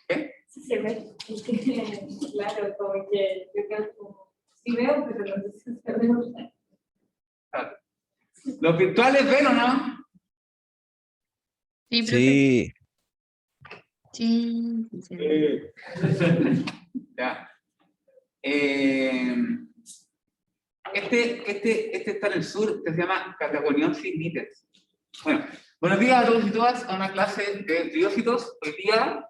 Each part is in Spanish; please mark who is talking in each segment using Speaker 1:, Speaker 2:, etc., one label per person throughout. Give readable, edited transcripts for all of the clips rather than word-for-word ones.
Speaker 1: ¿Qué?
Speaker 2: Sí, se ve. Es que, claro, como que yo creo como, sí veo, pero no sé si se ve.
Speaker 1: Claro. ¿Los virtuales ven o no?
Speaker 3: Sí, profe.
Speaker 4: Sí,
Speaker 3: Sí, sí, se ve.
Speaker 1: Ya. Este está en el sur, que se llama Catagoniosis nitens. Bueno, buenos días a todos y todas a una clase de biocitos. Hoy día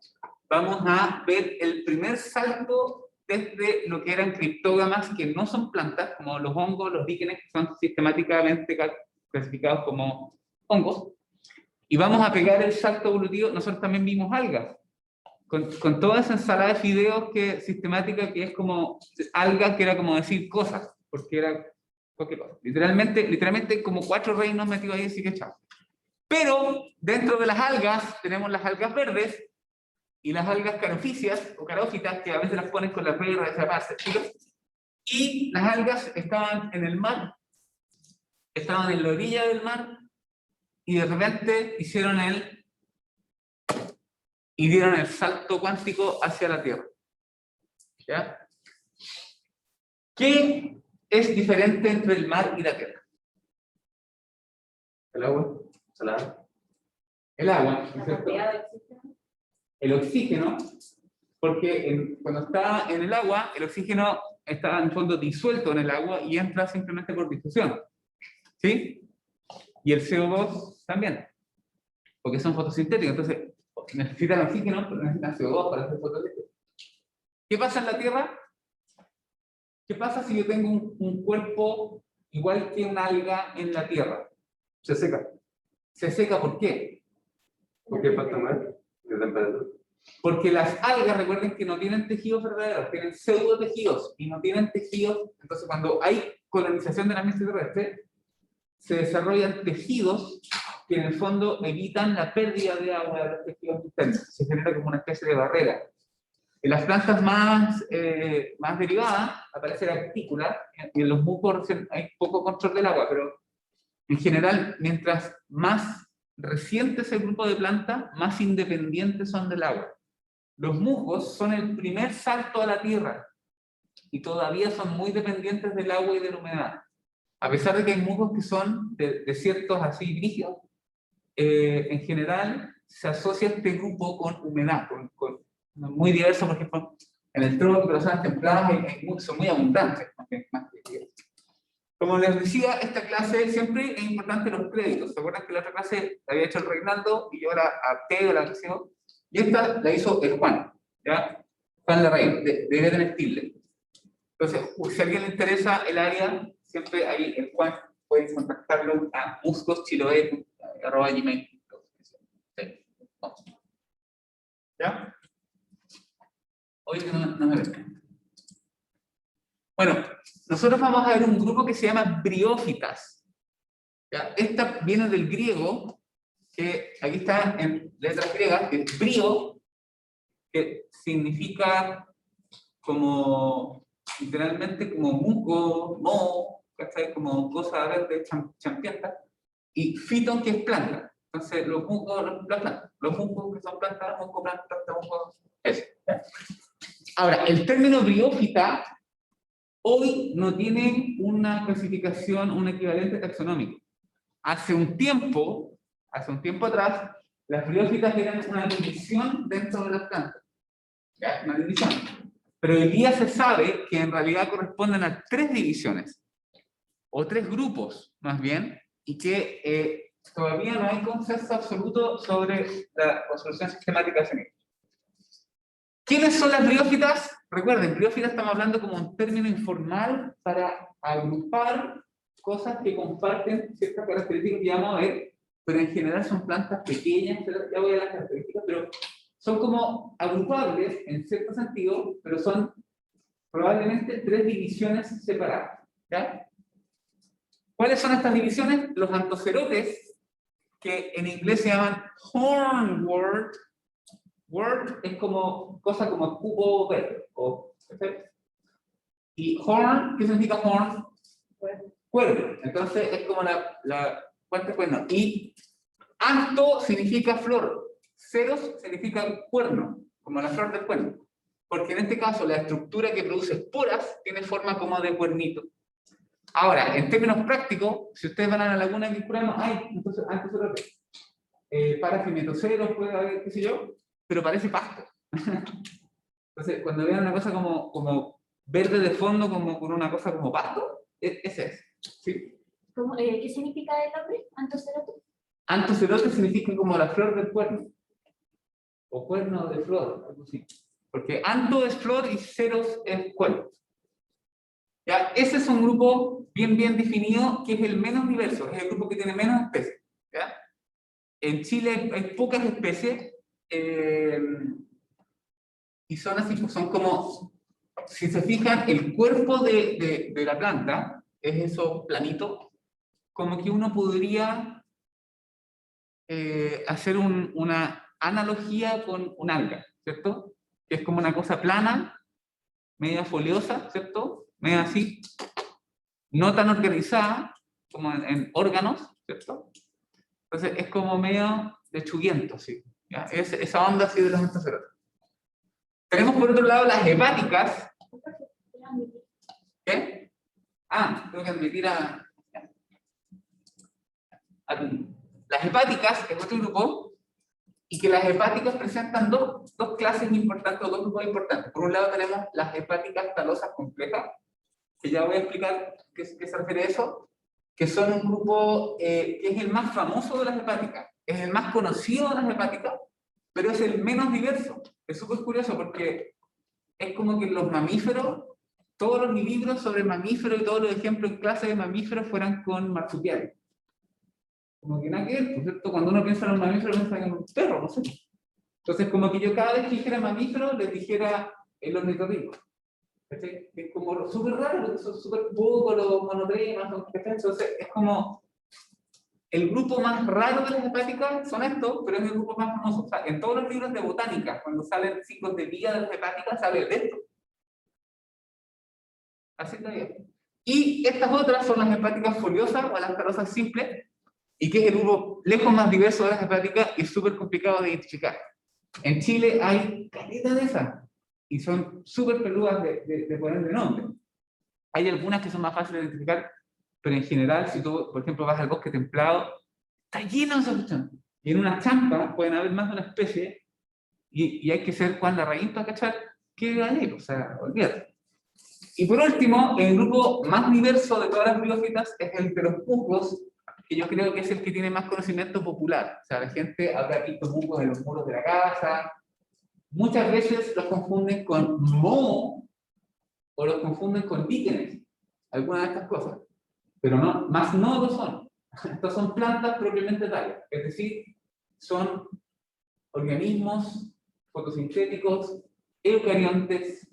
Speaker 1: vamos a ver el primer salto desde lo que eran criptógamas que no son plantas, como los hongos, los líquenes, que son sistemáticamente clasificados como hongos. Y vamos a pegar el salto evolutivo. Nosotros también vimos algas. Con toda esa ensalada de fideos sistemática que es como algas, que era como decir cosas, porque era cualquier cosa. Literalmente como 4 reinos metidos ahí, así que chao. Pero dentro de las algas tenemos las algas verdes y las algas carofíceas o carófitas, que a veces las ponen con la perra de esa base, y las algas estaban en el mar, estaban en la orilla del mar, y de repente dieron el salto cuántico hacia la Tierra. ¿Ya? ¿Qué es diferente entre el mar y la Tierra? El agua salada. El agua, ¿no es cierto? El oxígeno, porque cuando está en el agua, el oxígeno está en el fondo disuelto en el agua y entra simplemente por difusión. ¿Sí? Y el CO2 también, porque son fotosintéticos, entonces necesitan oxígeno, pero necesitan CO2 para hacer fotosíntesis. ¿Qué pasa en la Tierra? ¿Qué pasa si yo tengo un cuerpo igual que una alga en la Tierra? Se seca. ¿Se seca por qué?
Speaker 5: Porque falta más de temperatura.
Speaker 1: Porque las algas, recuerden que no tienen tejidos verdaderos, tienen pseudotejidos y no tienen tejidos. Entonces, cuando hay colonización del ambiente terrestre, se desarrollan tejidos que en el fondo evitan la pérdida de agua de los tejidos internos. Se genera como una especie de barrera. En las plantas más derivadas aparece la cutícula, y en los musgos hay poco control del agua, pero en general, mientras más reciente es el grupo de plantas, más independientes son del agua. Los musgos son el primer salto a la tierra y todavía son muy dependientes del agua y de la humedad. A pesar de que hay musgos que son de desiertos así rígidos, en general se asocia este grupo con humedad, muy diverso, por ejemplo, en el trópico, las zonas templadas son muy abundantes. Como les decía, esta clase siempre es importante los créditos. ¿Se acuerdan que la otra clase la había hecho el Reinaldo y yo la adapté la lección? Y esta la hizo el Juan, ¿ya? Juan Larraín, debería tener tilde. Entonces, si a alguien le interesa el área, siempre ahí el Juan puede contactarlo a muscoschiloe@gmail.com. Sí, vamos. ¿Ya? Hoy no me ven. Bueno, nosotros vamos a ver un grupo que se llama briófitas. ¿Ya? Esta viene del griego, que aquí está en letras griegas, que es brío, que significa como, literalmente como musgo, moho, ¿cachai? Como cosa verde, champienta, y fitón, que es planta. Entonces, los musgos, las plantas. Los musgos que son plantas, musgo, planta, musgo, eso. ¿Ya? Ahora, el término briófita hoy no tiene una clasificación, un equivalente taxonómico. Hace un tiempo atrás, las briófitas eran una división dentro de las plantas. ¿Ya? Una división. Pero hoy día se sabe que en realidad corresponden a 3 divisiones, o 3 grupos, más bien, y que todavía no hay consenso absoluto sobre la construcción sistemática de ese nivel. ¿Quiénes son las briófitas? Recuerden, briófitas estamos hablando como un término informal para agrupar cosas que comparten ciertas características que ya vamos a ver, pero en general son plantas pequeñas, ya voy a las características, pero son como agrupables en cierto sentido, pero son probablemente 3 divisiones separadas. ¿Ya? ¿Cuáles son estas divisiones? Los anthocerotes, que en inglés se llaman hornwort. Wort es como cosa como cubo verde. Y horn, ¿qué significa horn? Cuerno. Entonces es como bueno, y anto significa flor. Ceros significa cuerno, como la flor del cuerno. Porque en este caso la estructura que produce esporas tiene forma como de cuernito. Ahora, en términos prácticos, si ustedes van a la laguna que curamos, entonces parafimetoceros, puede haber, qué sé yo, pero parece pasto. Entonces, cuando vean una cosa como verde de fondo, como con una cosa como pasto, ese es. ¿Sí?
Speaker 3: ¿Qué significa el nombre? Antocerote.
Speaker 1: Antocerote significa como la flor del cuerno. O cuerno de flor, algo así. Porque anto es flor y ceros es cuerno. ¿Ya? Ese es un grupo bien definido, que es el menos diverso, es el grupo que tiene menos especies. ¿Ya? En Chile hay pocas especies, y son así, son como, si se fijan, el cuerpo de la planta es eso planito, como que uno podría hacer una analogía con un alga, ¿cierto? Que es como una cosa plana, media foliosa, ¿cierto? Media así, no tan organizada como en órganos, ¿cierto? Entonces es como medio lechuguiento, ¿sí? ¿Ya? Esa onda así de los antocerotes. Tenemos por otro lado las hepáticas. ¿Qué? Tengo que admitir a las hepáticas es otro grupo, y que las hepáticas presentan dos clases importantes, o dos grupos importantes. Por un lado tenemos las hepáticas talosas complejas, que ya voy a explicar qué se refiere a eso, que son un grupo que es el más famoso de las hepáticas, es el más conocido de las hepáticas, pero es el menos diverso. Es súper curioso porque es como que los mamíferos, todos los libros sobre mamíferos y todos los ejemplos en clase de mamíferos fueran con marsupiales. Como que nada que ver, ¿cierto? Cuando uno piensa en un mamífero, piensa en un perro, no sé. Entonces, como que yo cada vez que dijera mamífero, les dijera el ornitorrinco. ¿Cachai? Es como súper raro, porque son súper pocos los monotremas, entonces es como el grupo más raro de las hepáticas son estos, pero es el grupo más famoso. O sea, en todos los libros de botánica, cuando salen ciclos de vida de las hepáticas, sale de esto. Así está bien. Y estas otras son las hepáticas foliosas o las talosas simples, y que es el grupo lejos más diverso de las hepáticas y súper complicado de identificar. En Chile hay caleta de esas, y son súper peludas de ponerle nombre. Hay algunas que son más fáciles de identificar, pero en general, si tú, por ejemplo, vas al bosque templado, está lleno de esas cuestiones. Y en una champa pueden haber más de una especie, y hay que ser Juan Larraín para cachar qué hay, o sea, olvídate. Y por último, el grupo más diverso de todas las briófitas es el de los musgos, que yo creo que es el que tiene más conocimiento popular. O sea, la gente habrá visto musgos en los muros de la casa. Muchas veces los confunden con moho, o los confunden con líquenes, algunas de estas cosas. Pero no, más no lo son. Estas son plantas propiamente tales. Es decir, son organismos fotosintéticos, eucariontes,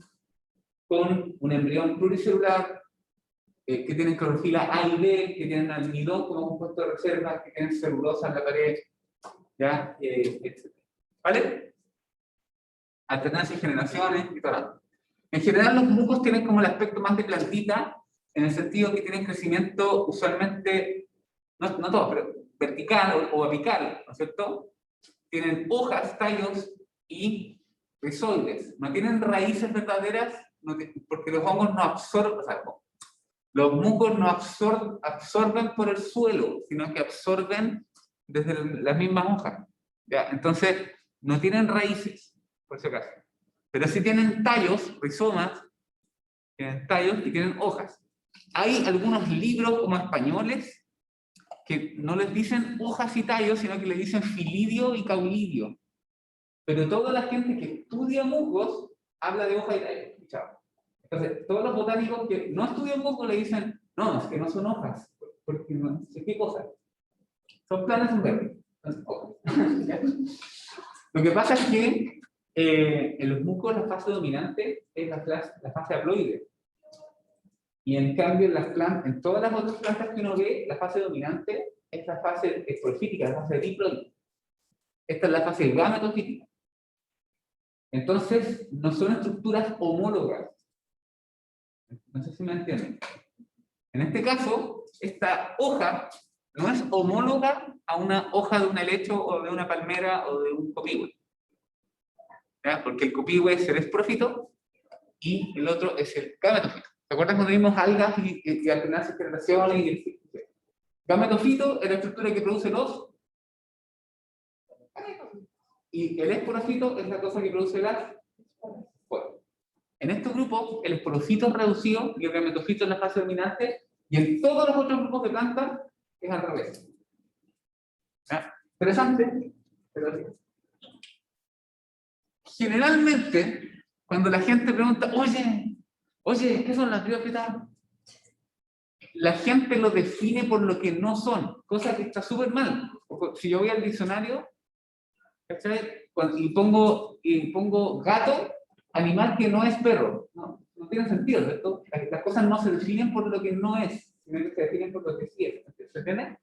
Speaker 1: con un embrión pluricelular, que tienen clorofila A y B, que tienen almidón como compuesto de reserva, que tienen celulosa en la pared, ¿ya? Etc. ¿Vale? Alternancia y generaciones y todo. En general, los musgos tienen como el aspecto más de plantita, en el sentido que tienen crecimiento usualmente, no todo, pero vertical o apical, ¿no es cierto? Tienen hojas, tallos y rizoides. No tienen raíces verdaderas, porque los hongos no absorben, o sea, los musgos no absorben por el suelo, sino que absorben desde las mismas hojas. ¿Ya? Entonces, no tienen raíces, por si acaso. Pero sí tienen tallos, rizomas, tienen tallos y tienen hojas. Hay algunos libros como españoles que no les dicen hojas y tallos, sino que le dicen filidio y caulidio. Pero toda la gente que estudia musgos habla de hoja y tallo. Chao. Entonces, todos los botánicos que no estudian musgos le dicen, no, es que no son hojas, porque no sé qué cosa. Son planas en verde. Lo que pasa es que en los musgos la fase dominante es la fase haploide. Y en cambio en todas las otras plantas que uno ve, la fase dominante es la fase esporfítica, la fase diploide. Esta es la fase gametofítica. Entonces, no son estructuras homólogas. No sé si me entienden. En este caso, esta hoja no es homóloga a una hoja de un helecho o de una palmera o de un copihue. ¿Ya? Porque el copihue es el esporófito y el otro es el gametofito. ¿Te acuerdas cuando vimos algas y alternanza de generaciones? Y el gametofito es la estructura que produce los gametos. Y el esporófito es la cosa que produce las esporas. En estos grupos, el esporófito es reducido y el gametofito es la fase dominante, y en todos los otros grupos de plantas es al revés. ¿Ya? Interesante, pero sí. Generalmente, cuando la gente pregunta, oye, ¿qué son las briófitas? La gente lo define por lo que no son, cosa que está súper mal. Si yo voy al diccionario, ¿cachai? Y pongo gato, animal que no es perro. No tiene sentido, ¿cierto? Las cosas no se definen por lo que no es, sino que se definen por lo que sí es. ¿Se entiende?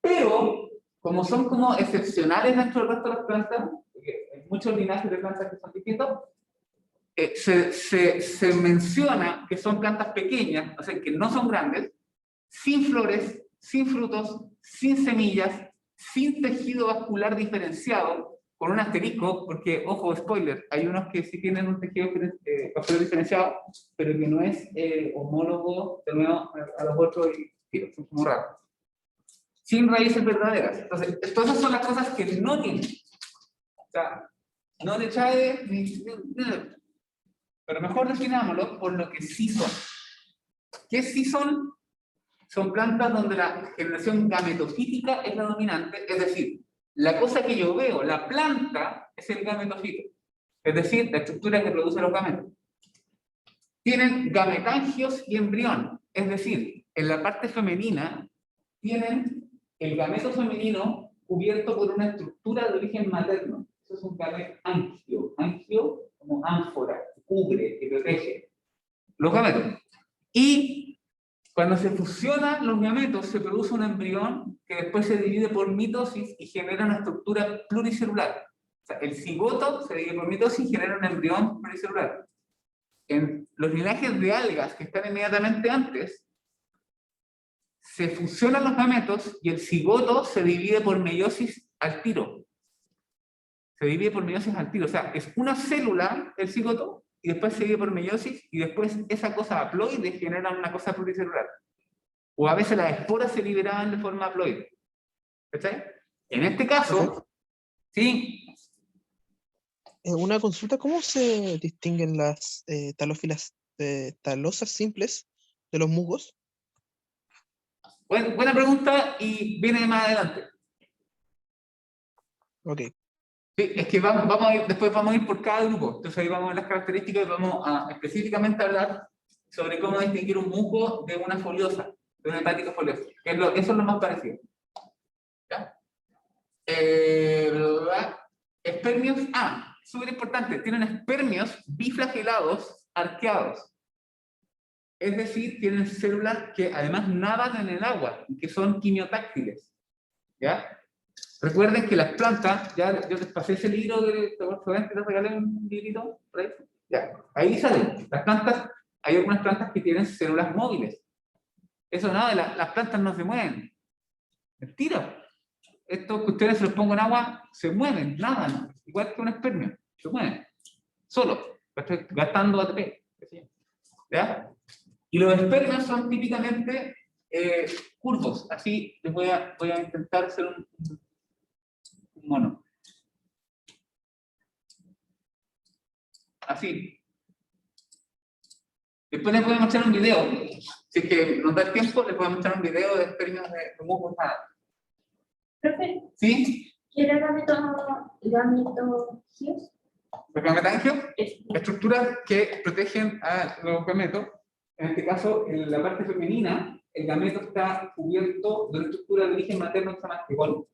Speaker 1: Pero, como son como excepcionales dentro del resto de las plantas, porque hay muchos linajes de plantas que son distintos, se menciona que son plantas pequeñas, o sea, que no son grandes, sin flores, sin frutos, sin semillas, sin tejido vascular diferenciado, con un asterisco, porque, ojo, spoiler, hay unos que sí tienen un tejido vascular diferenciado, pero que no es homólogo, de nuevo, a los otros, y son como raros. Sin raíces verdaderas. Entonces, todas esas son las cosas que no tienen. O sea, no le trae ni... Pero mejor definámoslo por lo que sí son. ¿Qué sí son? Son plantas donde la generación gametofítica es la dominante, es decir, la cosa que yo veo, la planta, es el gametofito. Es decir, la estructura que produce los gametos. Tienen gametangios y embrión, es decir, en la parte femenina tienen el gameto femenino cubierto por una estructura de origen materno. Eso es un gametangio. Angio como ánfora, que cubre, que protege los gametos. Y cuando se fusionan los gametos, se produce un embrión que después se divide por mitosis y genera una estructura pluricelular. O sea, el cigoto se divide por mitosis y genera un embrión pluricelular. En los linajes de algas que están inmediatamente antes, se fusionan los gametos y el cigoto se divide por meiosis al tiro. Se divide por meiosis al tiro. O sea, es una célula el cigoto y después se divide por meiosis y después esa cosa haploide genera una cosa pluricelular. O a veces las esporas se liberaban de forma haploide. ¿Está? En este caso, sí.
Speaker 4: Una consulta, ¿cómo se distinguen las talófilas talosas simples de los musgos?
Speaker 1: Buena pregunta y viene más adelante.
Speaker 4: Ok.
Speaker 1: Sí, es que después vamos a ir por cada grupo. Entonces ahí vamos a ver las características y vamos a específicamente hablar sobre cómo distinguir un musgo de una foliosa, de una hepática foliosa. Eso es lo más parecido. ¿Ya? Espermios, súper importante, tienen espermios biflagelados, arqueados. Es decir, tienen células que además nadan en el agua, que son quimiotáctiles. ¿Ya? Recuerden que las plantas, ya yo les pasé ese libro, ¿te regalé un librito? ¿Por ahí? Ya, ahí salen. Las plantas, hay algunas plantas que tienen células móviles. Eso nada, las plantas no se mueven. Mentira. Estos que ustedes se los pongo en agua, se mueven, nadan, igual que un espermio, se mueven, solo, gastando ATP. ¿Ya? Y los espermios son típicamente curvos, así les voy a intentar hacer un mono. Así. Después les voy a mostrar un video, si es que nos da el tiempo, les voy a mostrar un video de espermios de musgos nada.
Speaker 3: Profe,
Speaker 1: ¿Sí?
Speaker 3: ¿qué era gametogios?
Speaker 1: ¿Los gametangios?
Speaker 3: Es-
Speaker 1: Estructuras que protegen a los gametos. En este caso, en la parte femenina, el gameto está cubierto de una estructura de origen materno que se llama tegón.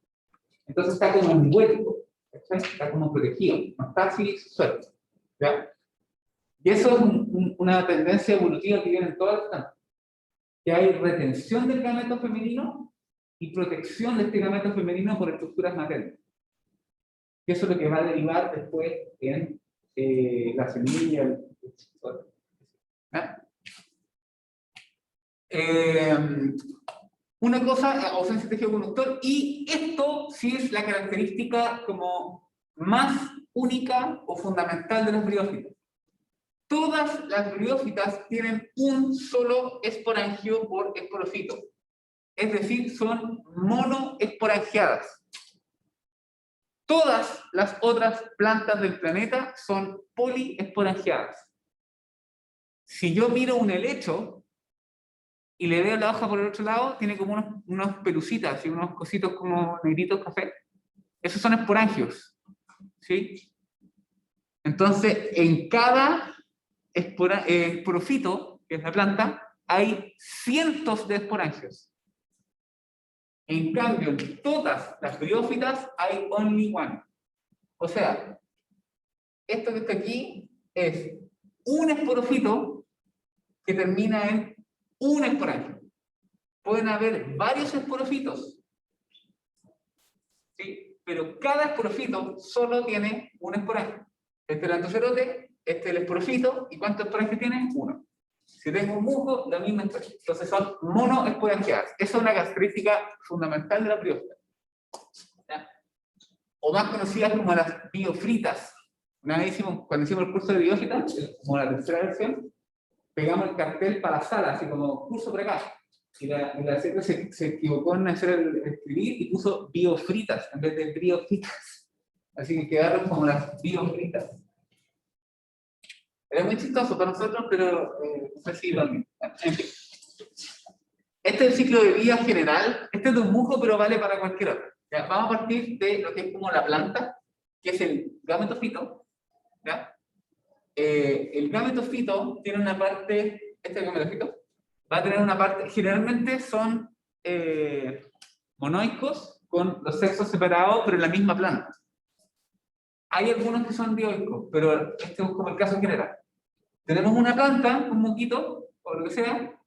Speaker 1: Entonces está como envuelto, está como protegido, no está así suelto. ¿Ya? Y eso es una tendencia evolutiva que viene en todas las plantas. Que hay retención del gameto femenino y protección de este gameto femenino por estructuras maternas. Y eso es lo que va a derivar después en la semilla. Una cosa, ausencia de tejido conductor, y esto sí es la característica como más única o fundamental de las briófitas. Todas las briófitas tienen un solo esporangio por esporofito. Es decir, son monoesporangiadas. Todas las otras plantas del planeta son poliesporangiadas. Si yo miro un helecho y le veo la hoja por el otro lado, tiene como unos pelucitas y unos cositos como negritos café. Esos son esporangios. ¿Sí? Entonces, en cada esporofito, que es la planta, hay cientos de esporangios. En cambio, en todas las briófitas hay only one. O sea, esto que está aquí es un esporofito que termina en un esporangio. Pueden haber varios esporofitos, ¿sí? Pero cada esporofito solo tiene un esporangio. Este es el antocerote, este es el esporofito, ¿y cuántos esporangios tiene? Uno. Si tengo un musgo, la misma historia. Entonces son monoesporangiadas. Esa es una característica fundamental de la briófita. ¿Ya? O más conocidas como las biofritas. Una vez cuando hicimos el curso de biófita, como la tercera versión, pegamos el cartel para la sala, así como curso por acá. Y la secretaria se equivocó en hacer el escribir y puso biofritas en vez de briófitas. Así que quedaron como las biofritas. Era muy chistoso para nosotros, pero no sé si lo mismo. En fin. Este es el ciclo de vida general. Este es de un musgo, pero vale para cualquier otro. ¿Ya? Vamos a partir de lo que es como la planta, que es el gametofito. ¿Ya? El gametofito tiene una parte, este es el gametofito, va a tener una parte, generalmente son monoicos con los sexos separados, pero en la misma planta. Hay algunos que son dioicos, pero este es como el caso general. Tenemos una planta, un moquito, o lo que sea,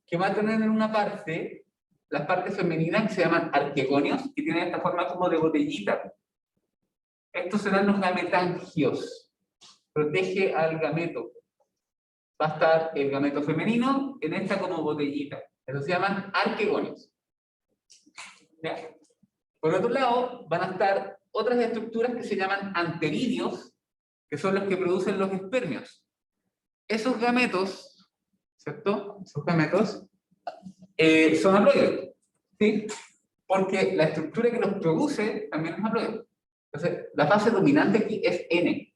Speaker 1: que va a tener en una parte, las partes femeninas que se llaman arquegonios, que tienen esta forma como de botellita. Estos serán los gametangios. Protege al gameto. Va a estar el gameto femenino en esta como botellita. Eso se llaman arquegonios. ¿Ya? Por otro lado, van a estar otras estructuras que se llaman anteridios, que son los que producen los espermios. Esos gametos, ¿cierto? Esos gametos son haploides, ¿sí? Porque la estructura que los produce también es haploide. Entonces, la fase dominante aquí es N.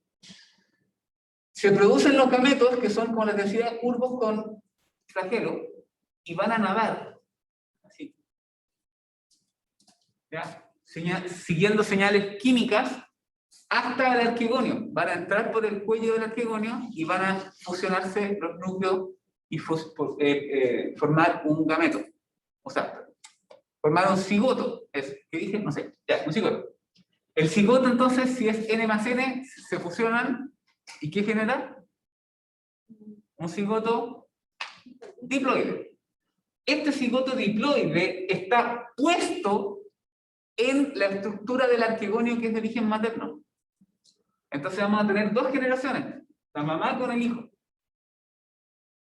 Speaker 1: Se producen los gametos, que son, como les decía, curvos con flagelo, y van a nadar, así. ¿Ya? Siguiendo señales químicas, hasta el arquegonio. Van a entrar por el cuello del arquegonio y van a fusionarse los núcleos y formar un gameto. O sea, formar un cigoto. ¿Qué dije? No sé. Ya, un cigoto. El cigoto, entonces, si es N más N, se fusionan. ¿Y qué genera? Un cigoto diploide. Este cigoto diploide está puesto en la estructura del arquegonio que es de origen materno. Entonces vamos a tener dos generaciones, la mamá con el hijo,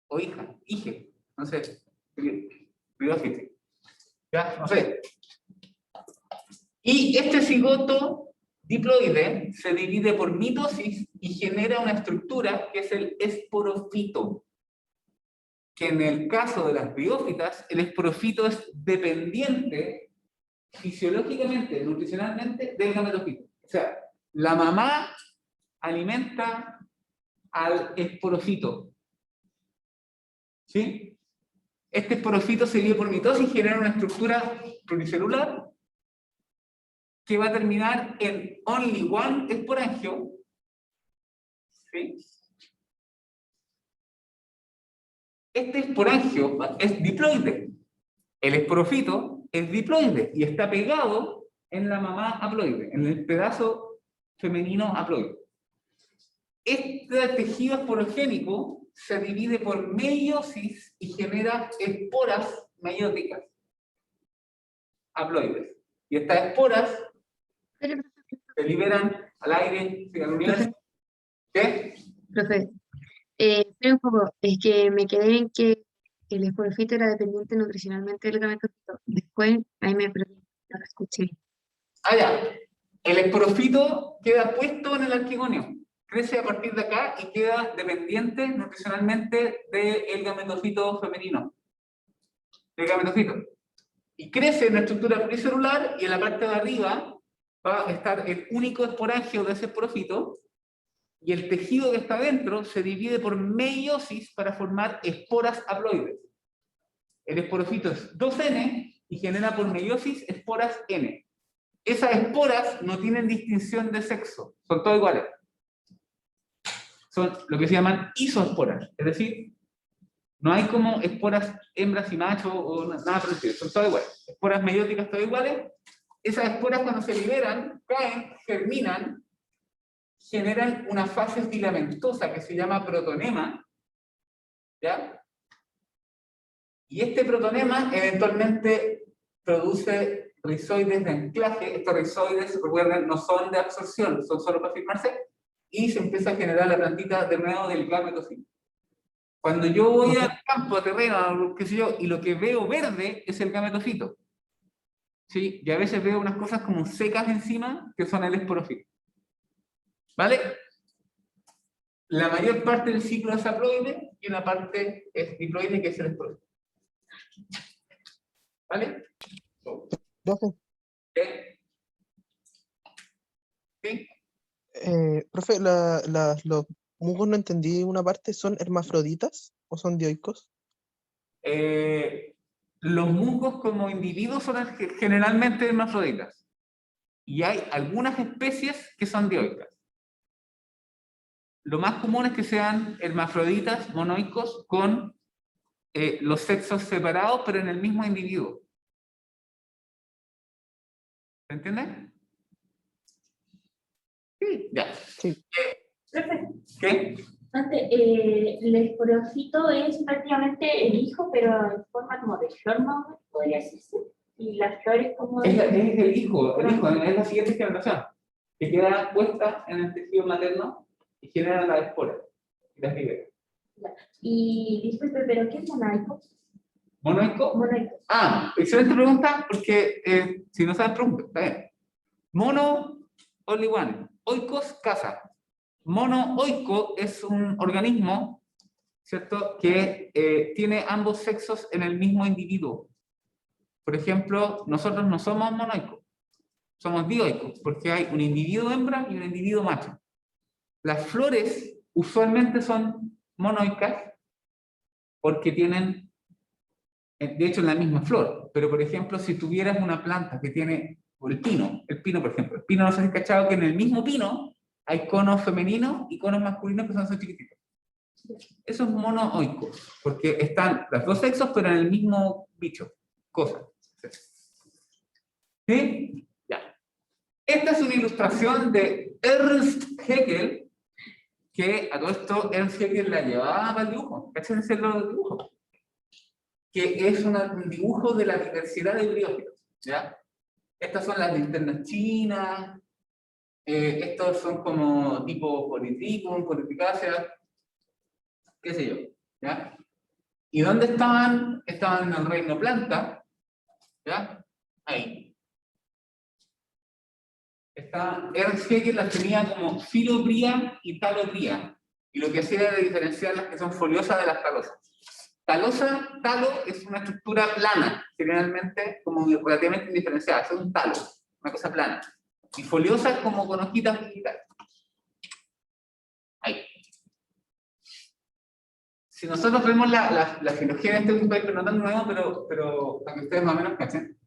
Speaker 1: o hija, hije, no sé, briófita. Ya, no sé. Y este cigoto diploide se divide por mitosis y genera una estructura que es el esporofito. Que en el caso de las briófitas, el esporofito es dependiente fisiológicamente, nutricionalmente, del gametofito. O sea, la mamá alimenta al esporofito. ¿Sí? Este esporofito se divide por mitosis y genera una estructura pluricelular que va a terminar en only one esporangio. ¿Sí? Este esporangio es diploide. El esporofito es diploide y está pegado en la mamá haploide, en el pedazo femenino haploide. Este tejido esporogénico se divide por meiosis y genera esporas meióticas haploides. Y estas esporas
Speaker 3: Pero,
Speaker 1: se liberan al aire, al universo. ¿Qué?
Speaker 3: profe, espera un poco, es que me quedé en que el esporofito era dependiente nutricionalmente del gametofito. Después, ahí me perdí, no lo escuché.
Speaker 1: Ah, ya. El esporofito queda puesto en el arquigonio. Crece a partir de acá y queda dependiente nutricionalmente del gametofito femenino. Del gametofito. Y crece en la estructura pluricelular y en la parte de arriba va a estar el único esporangio de ese esporofito y el tejido que está dentro se divide por meiosis para formar esporas haploides. El esporofito es 2N y genera por meiosis esporas N. Esas esporas no tienen distinción de sexo, son todas iguales. Son lo que se llaman isoesporas, es decir, no hay como esporas hembras y machos o nada por el estilo, son todas iguales. Esporas meióticas todas iguales. Esas esporas cuando se liberan, caen, germinan, generan una fase filamentosa que se llama protonema, ¿ya? Y este protonema eventualmente produce rizoides de anclaje. Estos rizoides, recuerden, no son de absorción, son solo para firmarse, y se empieza a generar la plantita de nuevo del gametofito. Cuando yo voy al campo, a terreno, qué sé yo, y lo que veo verde es el gametofito. ¿Sí? Y a veces veo unas cosas como secas encima, que son el esporofito. ¿Vale? La mayor parte del ciclo es haploide y una parte es diploide, que es el esporofito. ¿Vale?
Speaker 4: Profe,
Speaker 1: ¿Qué? ¿Sí?
Speaker 4: profe, los musgos no entendí una parte, ¿son hermafroditas o son dioicos?
Speaker 1: Los musgos como individuos son generalmente hermafroditas. Y hay algunas especies que son dioicas. Lo más común es que sean hermafroditas monoicos con los sexos separados, pero en el mismo individuo. ¿Se entiende? Sí, ya.
Speaker 4: Sí.
Speaker 3: Profe,
Speaker 1: ¿Qué?
Speaker 3: antes, el esporofito es prácticamente el hijo, pero en forma como de flor, más o menos, podría decirse. Y las flores como
Speaker 1: Es
Speaker 3: de...
Speaker 1: el hijo, es la siguiente generación, que queda puesta en el tejido materno y genera las esporas y las libera.
Speaker 3: Y disculpe, ¿pero qué es monaico?
Speaker 1: ¿Monoico?
Speaker 3: Monaico.
Speaker 1: Ah, excelente pregunta, porque si no sabes, pregunta. Está bien. Mono, only one. Oikos, casa. Mono oico es un organismo, ¿cierto?, que tiene ambos sexos en el mismo individuo. Por ejemplo, nosotros no somos monoicos, somos dioicos, porque hay un individuo hembra y un individuo macho. Las flores usualmente son monoicas porque tienen, de hecho, la misma flor. Pero, por ejemplo, si tuvieras una planta que tiene, o el pino, por ejemplo, el pino, no sé si has cachado que en el mismo pino hay conos femeninos y conos masculinos que son chiquititos. Eso es monoico, porque están los dos sexos, pero en el mismo bicho, cosa. ¿Sí? Ya. Esta es una ilustración de Ernst Haeckel, que a todo esto Ernst Haeckel la llevaba para el dibujo. Cáchense los dibujos. Que es un dibujo de la diversidad de briófitos. ¿Ya? Estas son las linternas chinas. Estos son como tipo Polytrichum, Polytricaceae, qué sé yo. ¿Ya? ¿Y dónde estaban? Estaban en el reino planta. ¿Ya? Ahí. Ernst Haeckel las tenía como filobría y talobría. Y lo que hacía era diferenciar las que son foliosas de las talosas. Talo es una estructura plana, generalmente como relativamente indiferenciada. Es un talo, una cosa plana. Y foliosa es como con hojitas digitales. Ahí. Si nosotros vemos la geología de este grupo, pero no tan nuevo, pero para que ustedes más o menos cachen,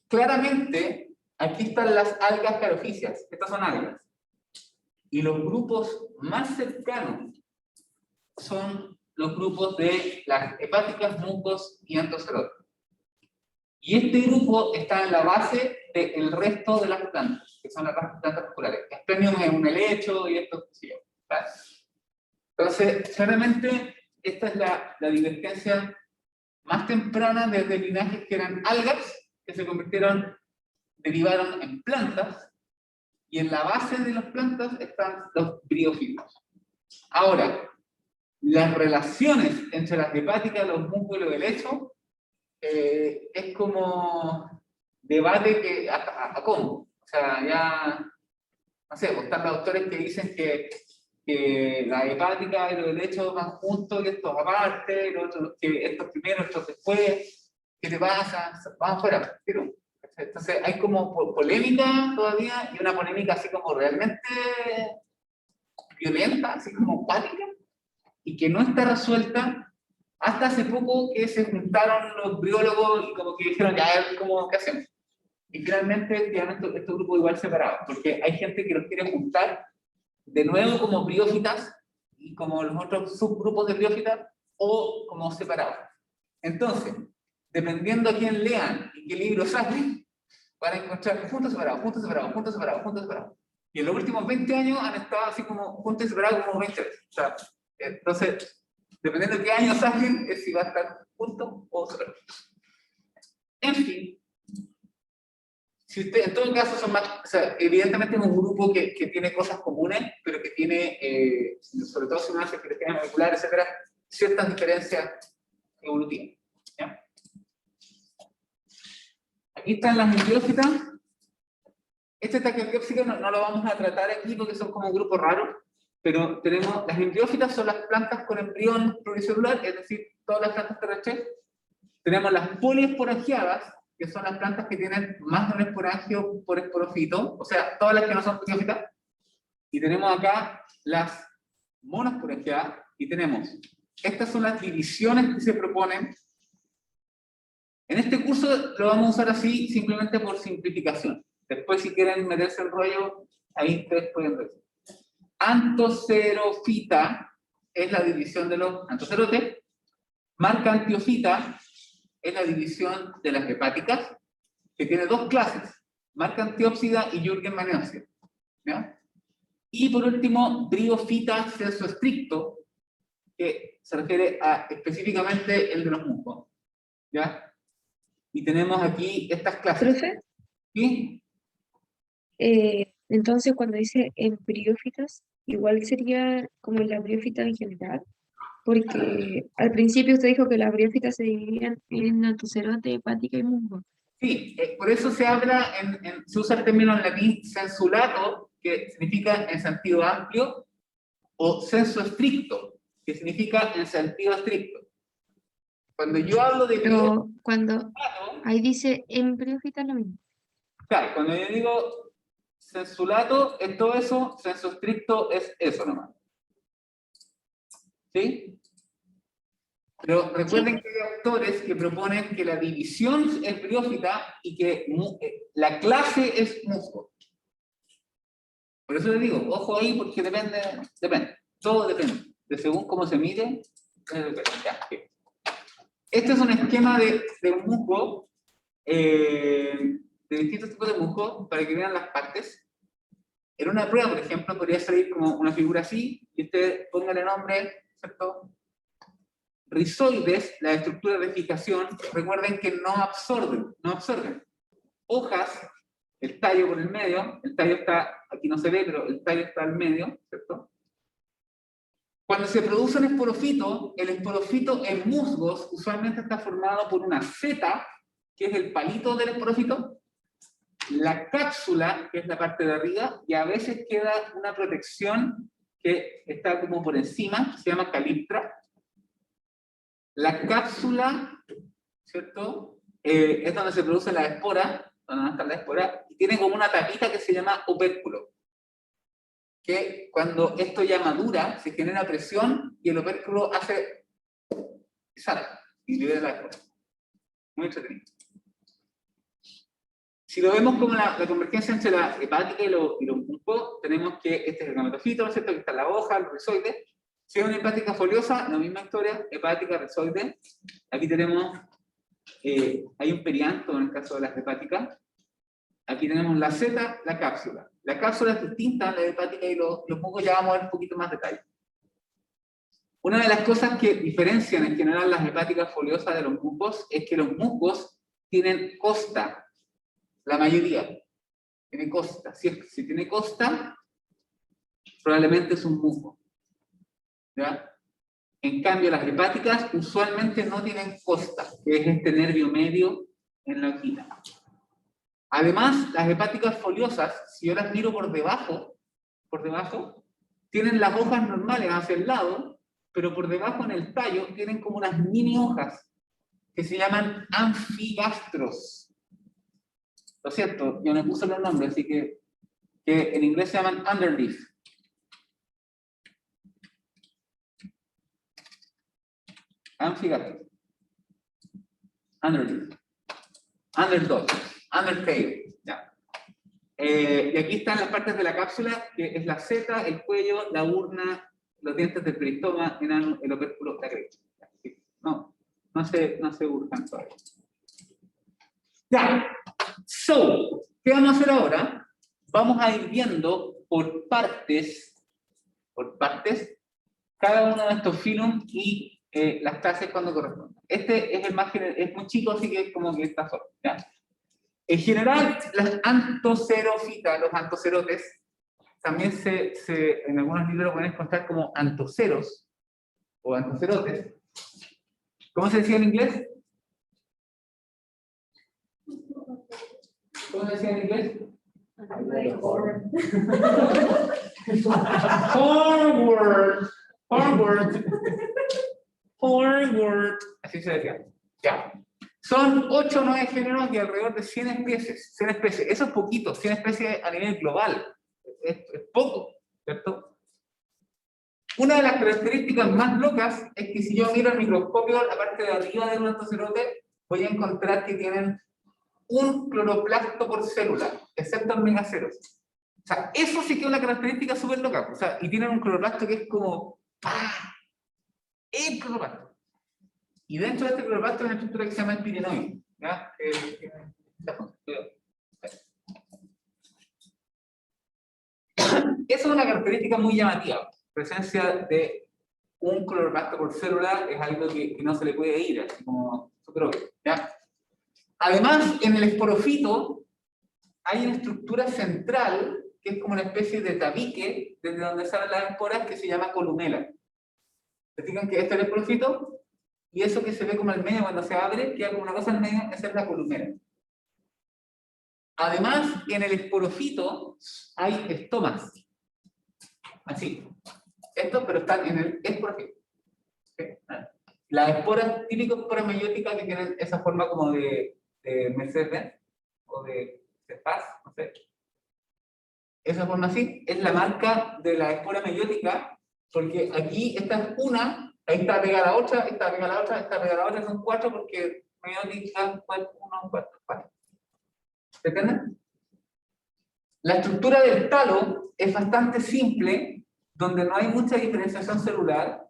Speaker 1: claramente aquí están las algas caroficias. Estas son algas. Y los grupos más cercanos son los grupos de las hepáticas, musgos y antocerotas. Y este grupo está en la base del resto de las plantas, que son las plantas vasculares. Asplenium es un helecho y esto sí. ¿Vale? Entonces, claramente, esta es la divergencia más temprana desde linajes que eran algas, que se derivaron en plantas, y en la base de las plantas están los briófitos. Ahora, las relaciones entre las hepáticas, los musgos y los helechos es como debate que a cómo. O sea, ya, no sé, pues están los autores que dicen que la hepática y los helechos van juntos y estos aparte, los otros, que estos primero, estos después, ¿qué te pasa? Vamos fuera, ¿pero? Entonces hay como polémica todavía, y una polémica así como realmente violenta, así como pática, y que no está resuelta hasta hace poco, que se juntaron los biólogos y como que dijeron, ya, ¿qué hacemos? Y finalmente quedaron estos grupos igual separados, porque hay gente que los quiere juntar de nuevo como briófitas y como los otros subgrupos de briófitas, o como separados. Entonces, dependiendo a quién lean y qué libro saquen, van a encontrar juntos separados, juntos separados, juntos separados, juntos separados. Y en los últimos 20 años han estado así como juntos separados como 20 veces. O sea, entonces, dependiendo de qué año saquen, es si va a estar juntos o separados. En fin, si usted, en todo caso son más, o sea, evidentemente es un grupo que tiene cosas comunes, pero que tiene, sobre todo si uno hace cirugía molecular, etcétera, ciertas diferencias evolutivas. ¿Ya? Aquí están las embriófitas. Este taquiardiópsico no lo vamos a tratar aquí porque son como un grupo raro, pero tenemos, las embriófitas son las plantas con embrión pluricelular, es decir, todas las plantas terrestres. Tenemos las poliesporangiadas, que son las plantas que tienen más de un esporangio por esporofito, o sea, todas las que no son briófitas. Y tenemos acá las monosporangiadas, y tenemos, estas son las divisiones que se proponen. En este curso lo vamos a usar así, simplemente por simplificación. Después, si quieren meterse el rollo, ahí ustedes pueden ver. Antocerofita es la división de los antocerotes. Marcantiofita es la división de las hepáticas, que tiene dos clases, Marcantiópsida y Jürgen-Maneosia. ¿Ya? Y por último, briofita sensu estricto, que se refiere a específicamente el de los musgos. ¿Ya? Y tenemos aquí estas clases.
Speaker 6: Profe,
Speaker 1: ¿Sí?
Speaker 6: entonces cuando dice embriófitas, igual sería como la briófita en general, porque al principio usted dijo que las briófitas se dividían en antocerote, hepática y musgo.
Speaker 1: Sí, por eso se habla, se usa el término en latín sensulato, que significa en sentido amplio, o sensu estricto, que significa en sentido estricto. Cuando yo hablo de
Speaker 6: Pero cuando
Speaker 1: sensulato,
Speaker 6: ahí dice embriófita lo mismo.
Speaker 1: claro, cuando yo digo sensulato es todo eso, sensu estricto es eso nomás. ¿Sí? Pero recuerden que hay autores que proponen que la división es briófita y que la clase es musgo. Por eso les digo, ojo ahí, porque depende, todo depende, de según cómo se mire, depende. Ya, ok. Este es un esquema de un musgo, de distintos tipos de musgo, para que vean las partes. En una prueba, por ejemplo, podría salir como una figura así, y usted póngale nombre, ¿cierto? Rizoides, la estructura de fijación, recuerden que no absorben. Hojas, el tallo por el medio, el tallo está, aquí no se ve, pero el tallo está al medio, ¿cierto? Cuando se produce un esporofito, el esporofito en musgos usualmente está formado por una seta, que es el palito del esporofito, la cápsula, que es la parte de arriba, y a veces queda una protección que está como por encima, se llama caliptra. La cápsula, ¿cierto? Es donde se produce la espora, donde está la espora, y tiene como una tapita que se llama opérculo. Que cuando esto ya madura, se genera presión y el opérculo hace y sale y libera la espora. Muy entretenido. Si lo vemos como la convergencia entre la hepática y los musgos, tenemos que este es el gametofito, ¿no es cierto? Que está la hoja, el rizoide. Si es una hepática foliosa, la misma historia, hepática, rizoide. Aquí tenemos, hay un perianto en el caso de las hepáticas. Aquí tenemos la seta, la cápsula. La cápsula es distinta a la hepática y los musgos, ya vamos a ver un poquito más detalle. Una de las cosas que diferencian en general las hepáticas foliosas de los musgos es que los musgos tienen costa. La mayoría tiene costa. Si tiene costa, probablemente es un musgo. ¿Ya? En cambio, las hepáticas usualmente no tienen costa, que es este nervio medio en la quina. Además, las hepáticas foliosas, si yo las miro por debajo, tienen las hojas normales hacia el lado, pero por debajo en el tallo tienen como unas mini hojas que se llaman anfigastros. Lo siento, yo no puse los nombres, así que en inglés se llaman underleaf. Anfigastros. Underleaf. Underdog. Undertail. Ya. Y aquí están las partes de la cápsula, que es la seta, el cuello, la urna, los dientes del peristoma, el opérculo, la cresta. No se urjan todavía. Ya. So, ¿qué vamos a hacer ahora? Vamos a ir viendo por partes, cada uno de estos filum y las clases cuando correspondan. Este es el más general, es muy chico, así que es como que está solo. ¿Ya? En general, las antocerofitas, los antocerotes, también en algunos libros lo pueden encontrar como antoceros o antocerotes. ¿Cómo se decía en inglés? ¿Cómo se decía en inglés? Forward. Así se decía. Ya. Son 8 o 9 géneros y alrededor de 100 especies. 100 especies. Eso es poquito, 100 especies a nivel global. Es poco, ¿cierto? Una de las características más locas es que si yo miro el microscopio, la parte de arriba de un antocerote, voy a encontrar que tienen un cloroplasto por célula, excepto en megaceros. O sea, eso sí que es una característica súper loca. O sea, y tienen un cloroplasto que es como ¡pah! El cloroplasto. Y dentro de este cloroplasto hay una estructura que se llama el pirenoide. ¿Ya? Esa es una característica muy llamativa. Presencia de un cloroplasto por célula es algo que no se le puede ir, así como súper obvio, ¿ya? Además, en el esporofito hay una estructura central que es como una especie de tabique desde donde salen las esporas que se llama columela. ¿Se fijan que este es el esporofito? Y eso que se ve como al medio cuando se abre, queda como una cosa al medio, esa es la columela. Además, en el esporofito hay estomas. Así. Esto, pero están en el esporofito. ¿Okay? Las esporas, típicas esporas meióticas que tienen esa forma como de Mercedes o de Paz, no sé. Esa forma así es la marca de la espora meiótica, porque aquí esta es una, ahí está pegada la otra, está pegada la otra, está pegada la otra, son 4 porque meiótica 1, 4. ¿Se entienden? La estructura del talo es bastante simple, donde no hay mucha diferenciación celular,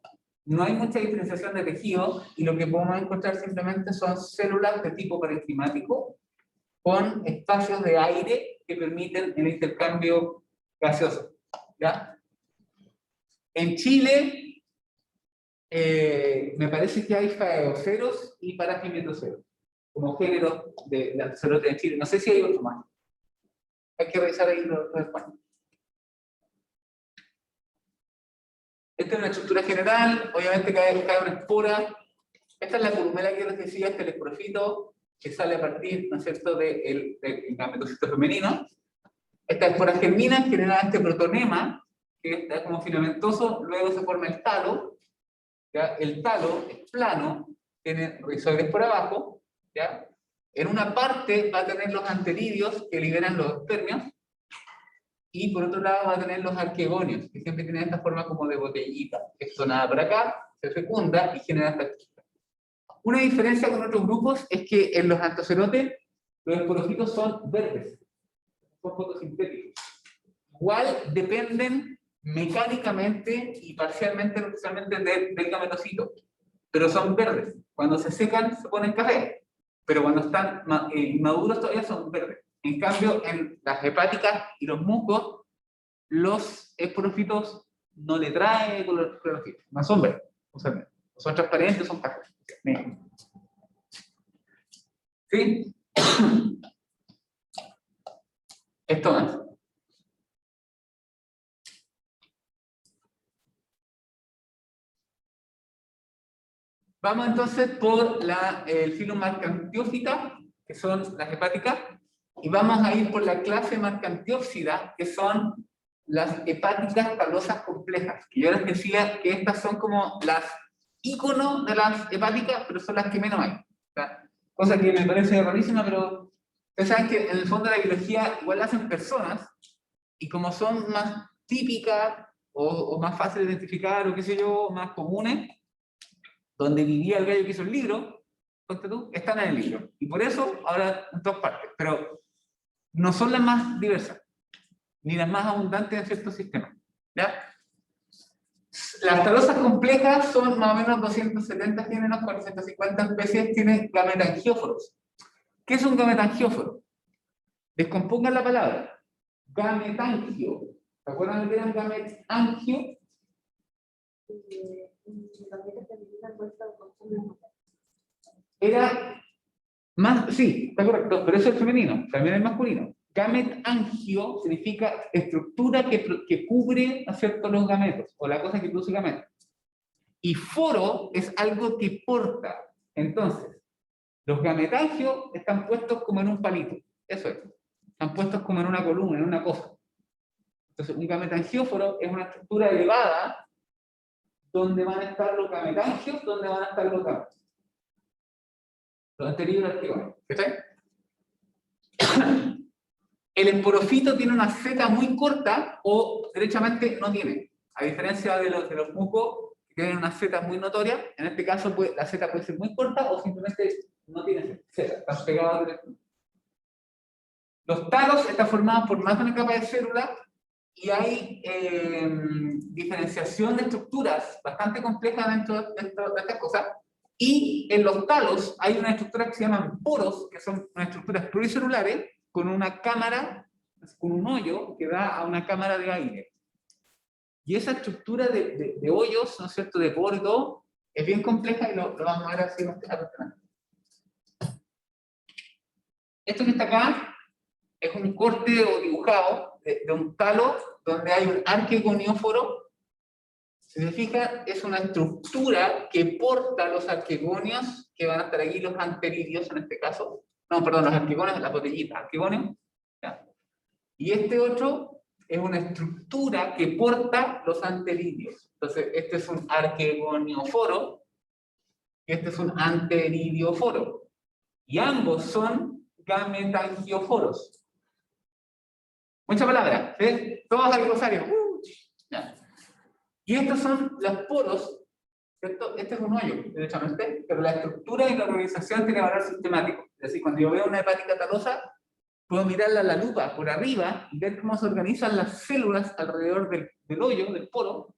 Speaker 1: no hay mucha diferenciación de tejido, y lo que podemos encontrar simplemente son células de tipo parenquimático con espacios de aire que permiten el intercambio gaseoso. ¿Ya? En Chile, me parece que hay faeoceros y parafimetoceros, como géneros de antocerotes en Chile. No sé si hay otro más. Hay que revisar ahí los de España. Esta es una estructura general, obviamente cae una espora. Esta es la columela que les decía, este es el esporofito, que sale a partir, ¿no es cierto?, del gametocito femenino. Estas esporas germinan, generan este protonema, que está como filamentoso, luego se forma el talo. ¿Ya? El talo es plano, tiene rizoides por abajo, ¿ya? En una parte va a tener los anteridios que liberan los espermios, y por otro lado va a tener los arquegonios, que siempre tienen esta forma como de botellita. Esto nada por acá, se fecunda y genera esta estructura. Una diferencia con otros grupos es que en los antocerotes los esporofitos son verdes, son fotosintéticos. Igual dependen mecánicamente y parcialmente, especialmente del gametocito, pero son verdes. Cuando se secan se ponen café, pero cuando están inmaduros todavía son verdes. En cambio, en las hepáticas y los musgos, los esporofitos no le traen color clorofito, no son verdes, son transparentes, son cafés. ¿Sí? Esto más. Vamos entonces por el filo Marcantiófita, que son las hepáticas, y vamos a ir por la clase Marcantiópsida, que son las hepáticas talosas complejas, que yo les decía que estas son como las íconos de las hepáticas, pero son las que menos hay. O sea, cosa que me parece rarísima, pero ustedes saben que en el fondo de la biología igual la hacen personas, y como son más típicas, o más fáciles de identificar, o qué sé yo, más comunes, donde vivía el gallo que hizo el libro, ponte tú, están en el libro. Y por eso, ahora en todas partes. Pero no son las más diversas, ni las más abundantes en ciertos sistemas. ¿Ya? Las talosas complejas son más o menos 270 géneros, 450 especies, tienen gametangióforos. ¿Qué es un gametangióforo? Descompongan la palabra. Gametangio. ¿Se acuerdan de que era un gametangio? Era más, sí, está correcto, pero eso es femenino, también es masculino. Gametangio significa estructura que cubre, ¿no es cierto?, los gametos, o la cosa que produce gametos. Y foro es algo que porta. Entonces, los gametangios están puestos como en un palito, eso es. Están puestos como en una columna, en una cosa. Entonces, un gametangióforo es una estructura elevada donde van a estar los gametangios, donde van a estar los gametos. Los anteriores arqueones. ¿Está? El esporofito tiene una seta muy corta o derechamente no tiene. A diferencia de los mucos, que tienen una seta muy notoria, en este caso la seta puede ser muy corta o simplemente no tiene seta, están pegados directamente. Los talos están formados por más de una capa de células y hay diferenciación de estructuras bastante complejas dentro de estas cosas. Y en los talos hay una estructura que se llaman poros, que son unas estructuras pluricelulares con una cámara, con un hoyo que da a una cámara de aire. Y esa estructura de hoyos, ¿no es cierto?, de poro y todo, es bien compleja y lo vamos a ver así más adelante. Esto que está acá es un corte o dibujado de un talo donde hay un arquegonióforo. Si se fijan, es una estructura que porta los arquegonios, que van a estar aquí, los anteridios en este caso. No, perdón, los arquegonios, las botellitas, arquegonios. ¿Ya? Y este otro es una estructura que porta los anteridios. Entonces, este es un arquegonióforo y este es un anteridióforo. Y ambos son gametangióforos. Mucha palabra, ¿sí? Todos al glosario. ¿Ya? Y estos son los poros, ¿cierto? Este es un hoyo, derechamente, pero la estructura y la organización tiene valor sistemático. Es decir, cuando yo veo una hepática talosa, puedo mirarla a la lupa por arriba y ver cómo se organizan las células alrededor del hoyo, del poro,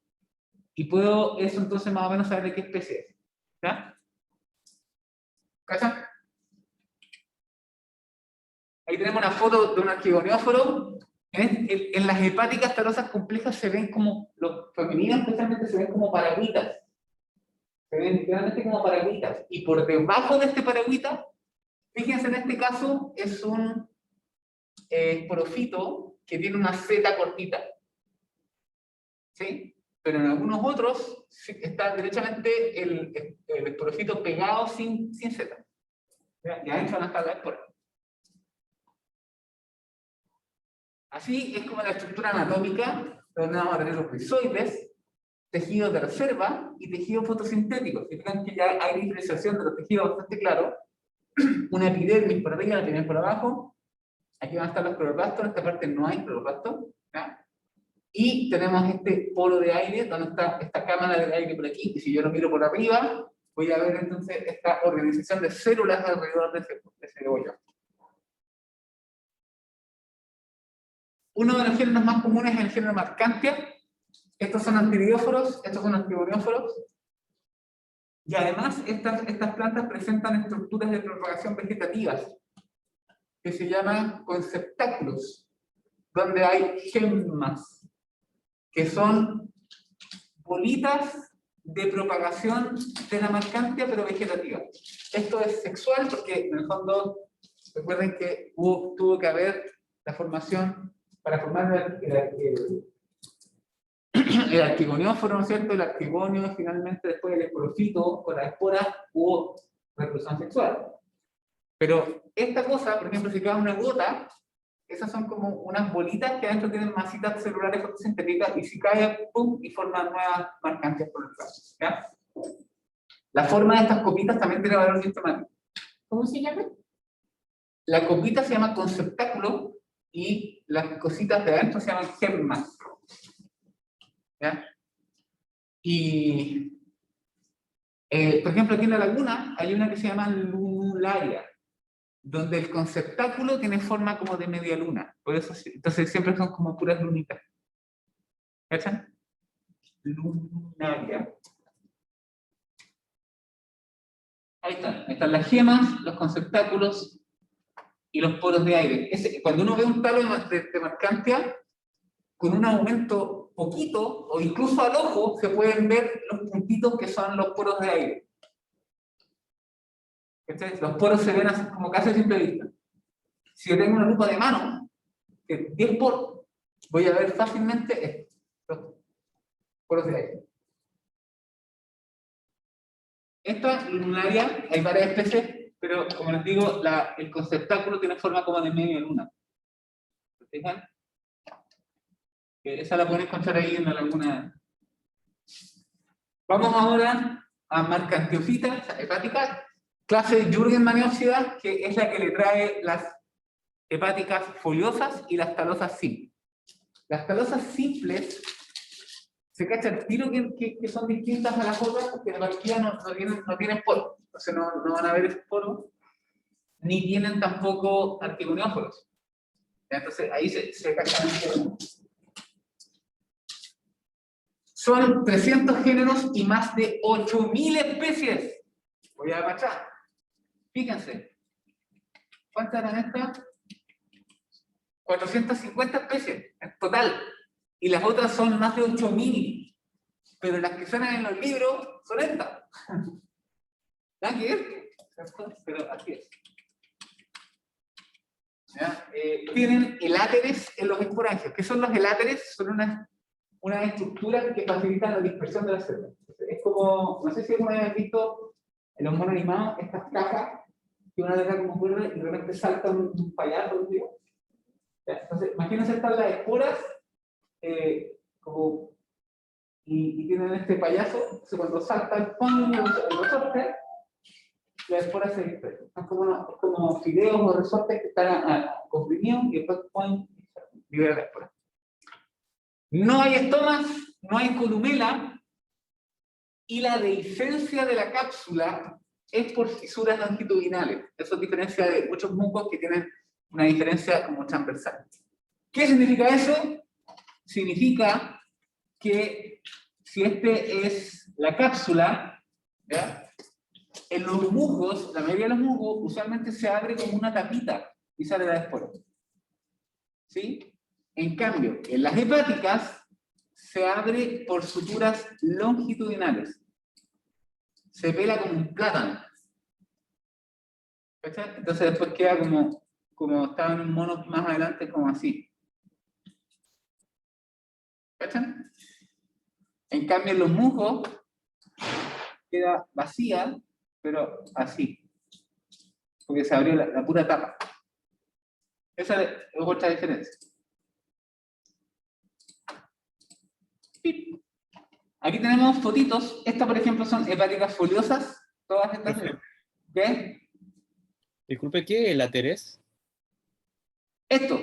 Speaker 1: y puedo eso entonces más o menos saber de qué especie es. ¿Ya? ¿Cachan? Ahí tenemos una foto de un arquegonióforo. En las hepáticas talosas complejas se ven como, los femeninos especialmente se ven como paragüitas. Se ven literalmente como paragüitas. Y por debajo de este paragüita, fíjense en este caso, es un esporofito que tiene una seta cortita. ¿Sí? Pero en algunos otros está derechamente el esporofito pegado sin seta. Y ahí van a estar las esporas. Así es como la estructura anatómica, donde vamos a tener los rizoides, tejidos de reserva y tejidos fotosintéticos. Fíjense que ya hay diferenciación de los tejidos bastante claro. Una epidermis por arriba, la epidermis por abajo. Aquí van a estar los cloroplastos, en esta parte no hay cloroplastos. Y tenemos este poro de aire, donde está esta cámara de aire por aquí. Y si yo lo miro por arriba, voy a ver entonces esta organización de células alrededor de ese hoyo. Uno de los géneros más comunes es el género Marcantia. Estos son antidióforos, estos son antigonióforos. Y además, estas plantas presentan estructuras de propagación vegetativas que se llaman conceptáculos, donde hay gemmas, que son bolitas de propagación de la Marcantia, pero vegetativa. Esto es sexual porque, en el fondo, recuerden que tuvo que haber la formación para formar el arquigonióforo, ¿no es cierto? El arquigonio, finalmente, después el esporofito, con las esporas, hubo reproducción sexual. Pero esta cosa, por ejemplo, si cae una gota, esas son como unas bolitas que adentro tienen masitas celulares fotosintéticas, y si cae, pum, y forman nuevas marcancias por el lado, ¿ya? La forma de estas copitas también tiene valor sistemático.
Speaker 3: ¿Cómo se llama?
Speaker 1: La copita se llama conceptáculo y las cositas de adentro se llaman germas. ¿Ya? Y, por ejemplo, aquí en la laguna hay una que se llama lunularia, donde el conceptáculo tiene forma como de media luna. Por eso, entonces siempre son como puras lunitas. ¿Cachan? Lunaria. Ahí están las gemas, los conceptáculos y los poros de aire. Cuando uno ve un talo de marcantia, con un aumento poquito, o incluso al ojo, se pueden ver los puntitos que son los poros de aire. ¿Cachai? Los poros se ven así como casi a simple vista. Si yo tengo una lupa de mano, de 10 poros, voy a ver fácilmente los poros de aire. Esta lunaria, hay varias especies, pero como les digo, el conceptáculo tiene forma como de media luna. ¿Se fijan? Esa la pueden encontrar ahí en la laguna. Vamos ahora a marcantiofitas hepáticas, clase de Jürgen-Maniópsida, que es la que le trae las hepáticas foliosas y las talosas simples. Las talosas simples se cacha el tiro que son distintas a las otras, porque la partida no tienen poros, entonces no van a ver esos poros, ni tienen tampoco arquigonióforos. Entonces ahí se cachan. Son 300 géneros y más de 8.000 especies. Voy a agachar. Fíjense. ¿Cuántas eran estas? 450 especies en total. Y las otras son más de 8.000. Pero las que suenan en los libros son estas. ¿Nada que ver? Pero así es. ¿Ya? Tienen eláteres en los esporangios. ¿Qué son los eláteres? Son unas estructuras que facilitan la dispersión de las células. Es como, no sé si alguna vez han visto en los monos animados estas cajas que una vez como ocurre y de repente salta un payaso, ¿sí? Entonces, imagínense están las esporas y tienen este payaso, entonces cuando salta el resorte, las esporas se dispersan. Es como fideos o resortes que están comprimidos y después liberan la espora. No hay estomas, no hay columela, y la dehiscencia de la cápsula es por fisuras longitudinales. Eso es diferencia de muchos musgos que tienen una diferencia como transversal. ¿Qué significa eso? Significa que si este es la cápsula, ¿ya? En los musgos, la mayoría de los musgos usualmente se abre como una tapita y sale la espora. ¿Sí? En cambio, en las hepáticas se abre por suturas longitudinales. Se pela como un plátano. ¿Cachai? Entonces después queda como estaba en un mono más adelante, como así. ¿Cachai? En cambio en los musgos queda vacía, pero así. Porque se abrió la pura tapa. Esa es otra diferencia. Aquí tenemos fotitos. Estas, por ejemplo, son hepáticas foliosas. Todas estas. ¿Qué?
Speaker 7: Disculpe, ¿qué eláteres?
Speaker 1: Esto.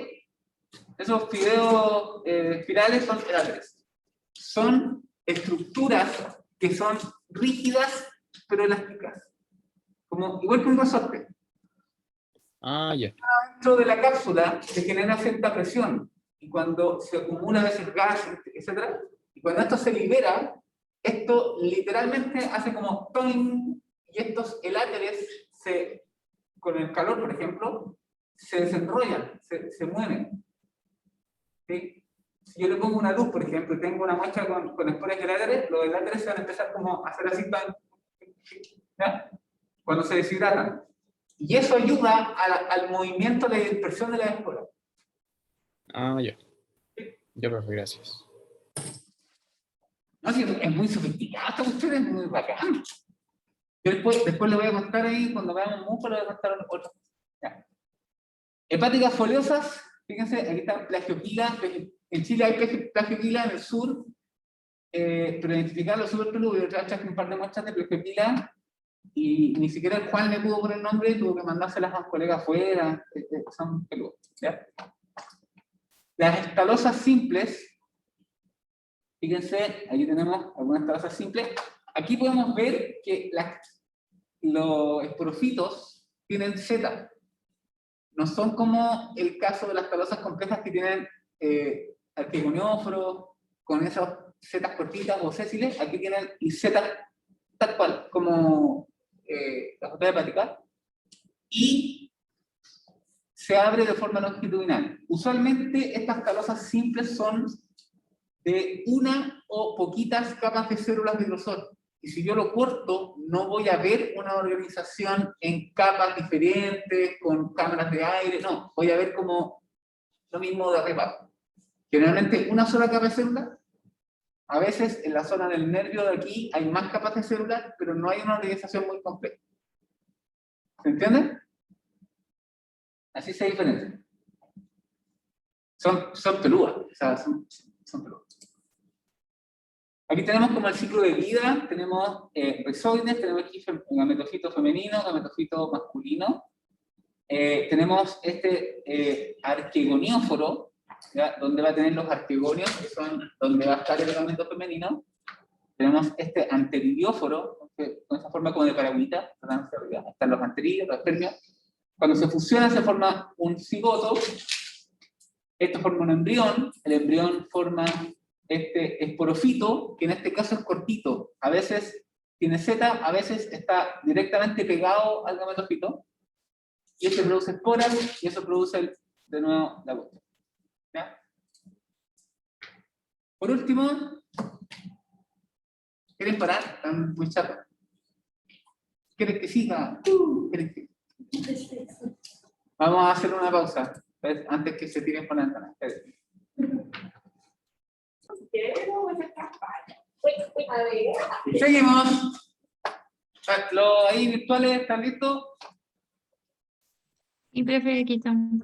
Speaker 1: Esos fideos espirales son eláteres. Son estructuras que son rígidas pero elásticas. Igual que un resorte.
Speaker 7: Ah, ya.
Speaker 1: Dentro de la cápsula se genera cierta presión. Y cuando se acumula a veces gas, etc. Y cuando esto se libera, esto literalmente hace como ¡toing! Y estos eláteres, con el calor, por ejemplo, se desenrollan, se mueven. ¿Sí? Si yo le pongo una luz, por ejemplo, y tengo una muestra con esporas eláteres, los eláteres se van a empezar como a hacer así, ¿ya? Cuando se deshidratan. Y eso ayuda al movimiento de dispersión de la espora.
Speaker 7: Ah, ya. Ya, profe, gracias.
Speaker 1: No, sí, es muy sofisticado, esta cuestión es muy bacán. Yo después le voy a contar ahí, cuando veamos musgo, le voy a contar otra cosa. Ya. Hepáticas foliosas, fíjense, aquí está plagiopila. En Chile hay plagiopila, en el sur, pero identificarlo es súper peludo. Yo traje un par de muestras de plagiopila y ni siquiera el Juan le pudo poner nombre, tuvo que mandárselas a un colega afuera, son peludos. ¿Ya? Las estalosas simples, fíjense, aquí tenemos algunas estalosas simples. Aquí podemos ver que los esporofitos tienen Z. No son como el caso de las estalosas complejas que tienen arquegonióforo, con esas zetas cortitas o sésiles. Aquí tienen y zetas tal cual, como la botella hepática. Y se abre de forma longitudinal. Usualmente estas estalosas simples son de una o poquitas capas de células de grosor. Y si yo lo corto, no voy a ver una organización en capas diferentes, con cámaras de aire, no, voy a ver como lo mismo de arriba abajo. Generalmente una sola capa de células, a veces en la zona del nervio de aquí hay más capas de células, pero no hay una organización muy compleja. ¿Se entiende? Así se diferencian. Son peludas, o sea, son peludas. Aquí tenemos como el ciclo de vida, tenemos rizoides, tenemos aquí gametofito femenino, gametofito masculino. Tenemos este arquegonióforo, ¿ya? Donde va a tener los arquegonios, que son donde va a estar el gameto femenino. Tenemos este anteridióforo, con esa forma como de paragüita, están los anteridios, los espermios. Cuando se fusiona se forma un cigoto, esto forma un embrión, el embrión forma este esporofito, que en este caso es cortito, a veces tiene Z, a veces está directamente pegado al gametofito, y este produce esporas, y eso produce de nuevo la gota. ¿Ya? Por último, ¿quieren parar? Están muy chatos. ¿Quieren que siga? ¿Quieren que... Vamos a hacer una pausa, ¿ves? Antes que se tiren por la ventana. Seguimos. Los ahí virtuales están listos.
Speaker 6: Y prefiero que estamos.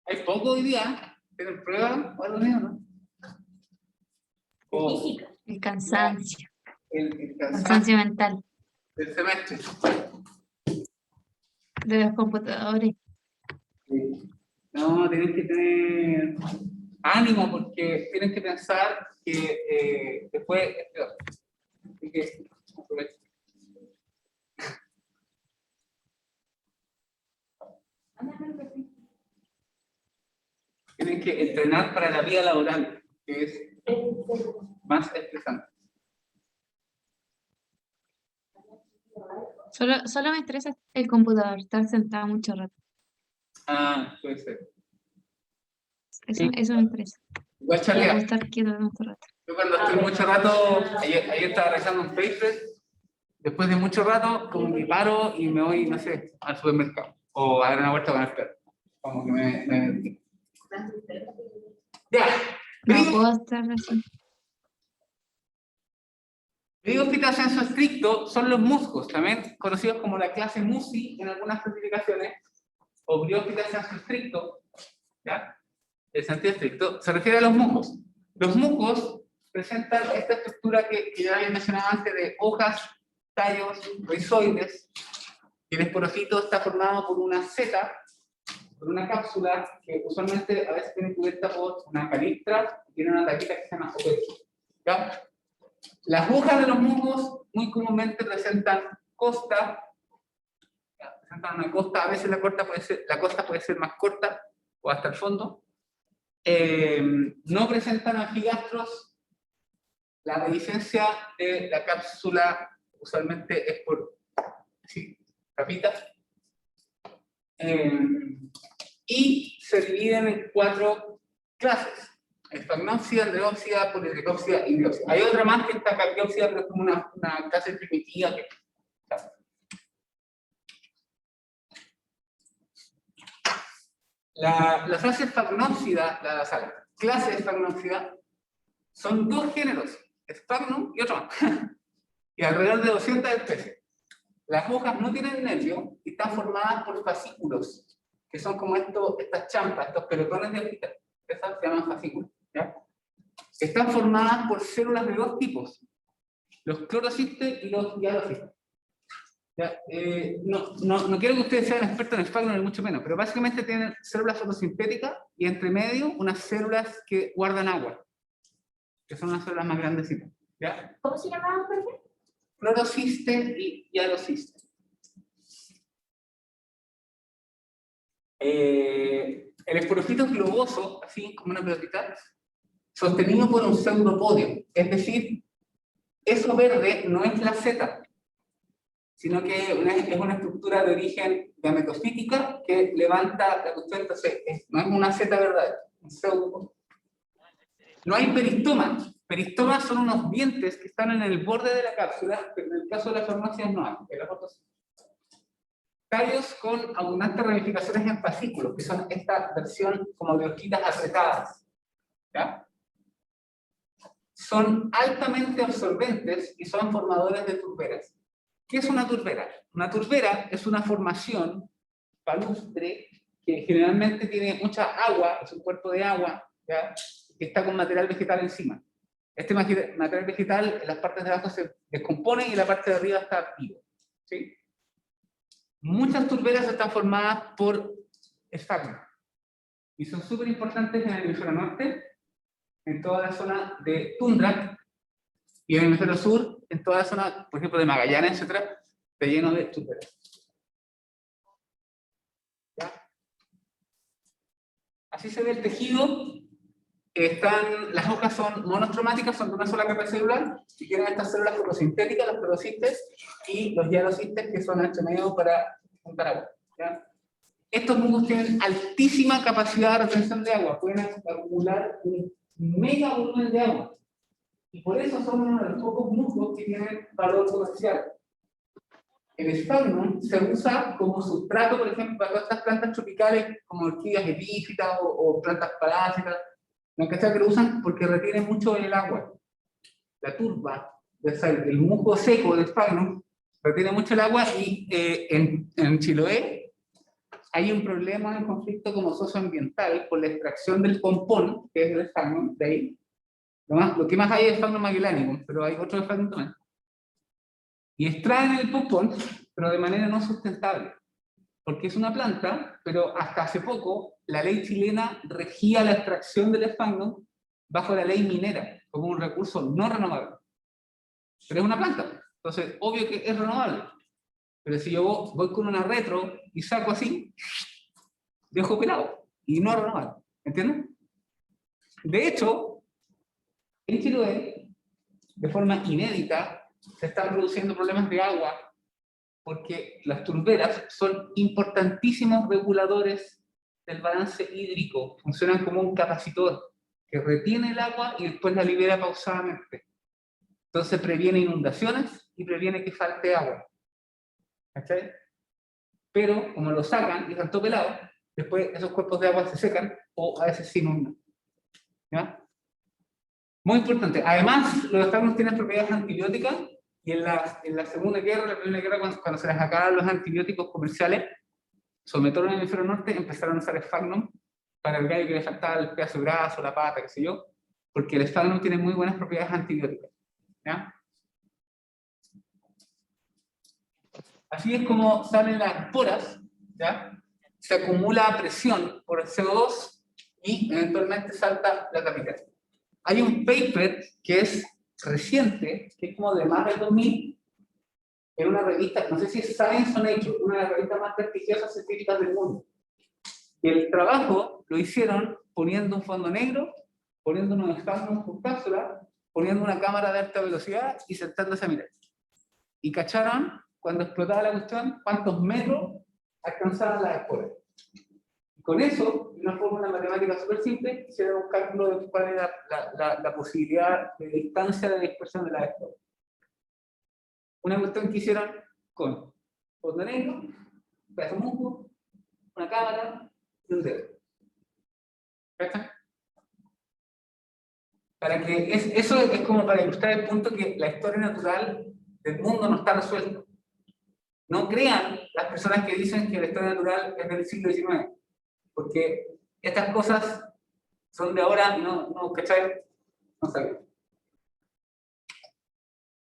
Speaker 1: Hay poco hoy día. ¿Tienen pruebas o algo así, o no? O
Speaker 6: El cansancio.
Speaker 1: el
Speaker 6: Cansancio mental
Speaker 1: del semestre.
Speaker 6: de los computadores.
Speaker 1: No, tienen que tener ánimo porque tienen que pensar que después es peor. Así que aprovechen. Tienen que entrenar para la vida laboral, que es más estresante.
Speaker 6: Solo me estresa el computador, estar sentado mucho rato.
Speaker 1: Ah, puede ser.
Speaker 6: Eso me estresa.
Speaker 1: Igual
Speaker 6: Y
Speaker 1: charlea.
Speaker 6: estar quieto mucho rato.
Speaker 1: Yo cuando estoy mucho rato, ayer estaba realizando un paper, después de mucho rato, como que paro y me voy, no sé, al supermercado. O a dar una vuelta con el perro. Como que me... Ya.
Speaker 6: No puedo estar así.
Speaker 1: Briófitas en su estricto son los musgos, también conocidos como la clase Musi en algunas clasificaciones, o briófitas en su estricto, ¿ya? El sentido estricto se refiere a los musgos. Los musgos presentan esta estructura que ya había mencionado antes de hojas, tallos, rizoides, y el esporofito está formado por una seta, por una cápsula que usualmente a veces tiene cubierta por una calistra y tiene una taquita que se llama opecho. ¿Ya? Las hojas de los musgos muy comúnmente presentan costa, presentan una costa, a veces la costa puede ser más corta o hasta el fondo. No presentan anfigastros. La redicencia de la cápsula usualmente es por capitas. Y se dividen en 4 clases: esfagnópsida, andreópsida, polidicópsida y diópsida. Hay otra más que está cardiópsida, pero es como una clase primitiva que... La fase esfagnópsida, la clase esfagnópsida, son 2 géneros. sphagnum y otro más. Y alrededor de 200 especies. Las hojas no tienen nervio y están formadas por fascículos, que son como estas champas, estos pelotones de hojitas. Esas se llaman fascículos. ¿Ya? Están formadas por células de dos tipos, los clorocistes y los hialocistes. ¿Ya? No quiero que ustedes sean expertos en sphagnum ni mucho menos, pero básicamente tienen células fotosintéticas y entre medio unas células que guardan agua, que son unas células más grandecitas. ¿Ya?
Speaker 3: ¿Cómo se llamaba, profe?
Speaker 1: Clorociste y hialociste. El esporofito es globoso, así como una pelotita, sostenido por un pseudopodio. Es decir, eso verde no es la seta, sino que es una estructura de origen gametofítica que levanta la cuestión. Entonces, no es una seta verdadera, un pseudopodio. No hay peristomas. Peristomas son unos dientes que están en el borde de la cápsula, pero en el caso de las farmacias no hay. Tallos con abundantes ramificaciones en fascículos, que son esta versión como de hojitas apretadas. ¿Ya? Son altamente absorbentes y son formadores de turberas. ¿Qué es una turbera? Una turbera es una formación palustre que generalmente tiene mucha agua, es un cuerpo de agua, ¿ya? Que está con material vegetal encima. Este material vegetal en las partes de abajo se descompone y la parte de arriba está vivo. ¿Sí? Muchas turberas están formadas por sphagnum y son súper importantes en el hemisferio norte, en toda la zona de tundra, y en el hemisferio sur, en toda la zona, por ejemplo, de Magallanes, etcétera, está lleno de turberas. ¿Ya? Así se ve el tejido. Las hojas son monostromáticas, son de una sola capa celular, y tienen estas células fotosintéticas, los clorocistes, y los hialocistes, que son entre medio para juntar agua. ¿Ya? Estos musgos tienen altísima capacidad de retención de agua, pueden acumular un mega volumen de agua, y por eso son uno de los pocos musgos que tienen valor comercial. El sphagnum se usa como sustrato, por ejemplo, para todas estas plantas tropicales, como orquídeas epífitas o plantas parásitas. ¿No? Que lo usan porque retiene mucho el agua. La turba, el musgo seco del sphagnum, retiene mucho el agua, y en Chiloé hay un problema, un conflicto como socioambiental por la extracción del pompón, que es el sphagnum, de ahí. Lo que más hay es sphagnum magellanicum, pero hay otro sphagnum también. Y extraen el pompón, pero de manera no sustentable. Porque es una planta, pero hasta hace poco la ley chilena regía la extracción del sphagnum bajo la ley minera, como un recurso no renovable. Pero es una planta, entonces obvio que es renovable. Pero si yo voy con una retro y saco así, dejo pelado, y no es renovable, ¿entienden? De hecho, en Chiloé, de forma inédita, se están produciendo problemas de agua, porque las turberas son importantísimos reguladores del balance hídrico, funcionan como un capacitor que retiene el agua y después la libera pausadamente. Entonces previene inundaciones y previene que falte agua. ¿Cachai? Pero como lo sacan y están todo pelado, después esos cuerpos de agua se secan o a veces se inundan. ¿Ya? Muy importante. Además, los sphagnum tienen propiedades antibióticas. Y en la Segunda Guerra, la Primera Guerra, cuando se les acabaron los antibióticos comerciales, sobre todo en el hemisferio norte, empezaron a usar sphagnum para el gallo que le faltaba el pedazo de brazo, la pata, qué sé yo, porque el sphagnum tiene muy buenas propiedades antibióticas. ¿Ya? Así es como salen las esporas, ¿ya? Se acumula presión por el CO2 y eventualmente salta la capital. Hay un paper que es reciente, que es como de más del 2000, en una revista, no sé si es Science o Nature, una de las revistas más prestigiosas científicas del mundo. Y el trabajo lo hicieron poniendo un fondo negro, poniendo unos sphagnum por cápsula, poniendo una cámara de alta velocidad y sentándose a mirar. Y cacharon, cuando explotaba la cuestión, cuántos metros alcanzaban las esporas. Y con eso, de una fórmula matemática súper simple, hicieron un cálculo de cuál era la posibilidad de distancia de dispersión de las esporas. Una cuestión que hicieron con fondo negro, un pedazo de musgo, una cámara y un dedo. ¿Cachai? Para que eso es como para ilustrar el punto que la historia natural del mundo no está resuelta. No crean las personas que dicen que la historia natural es del siglo XIX, porque estas cosas son de ahora y ¿cachai? No sabemos.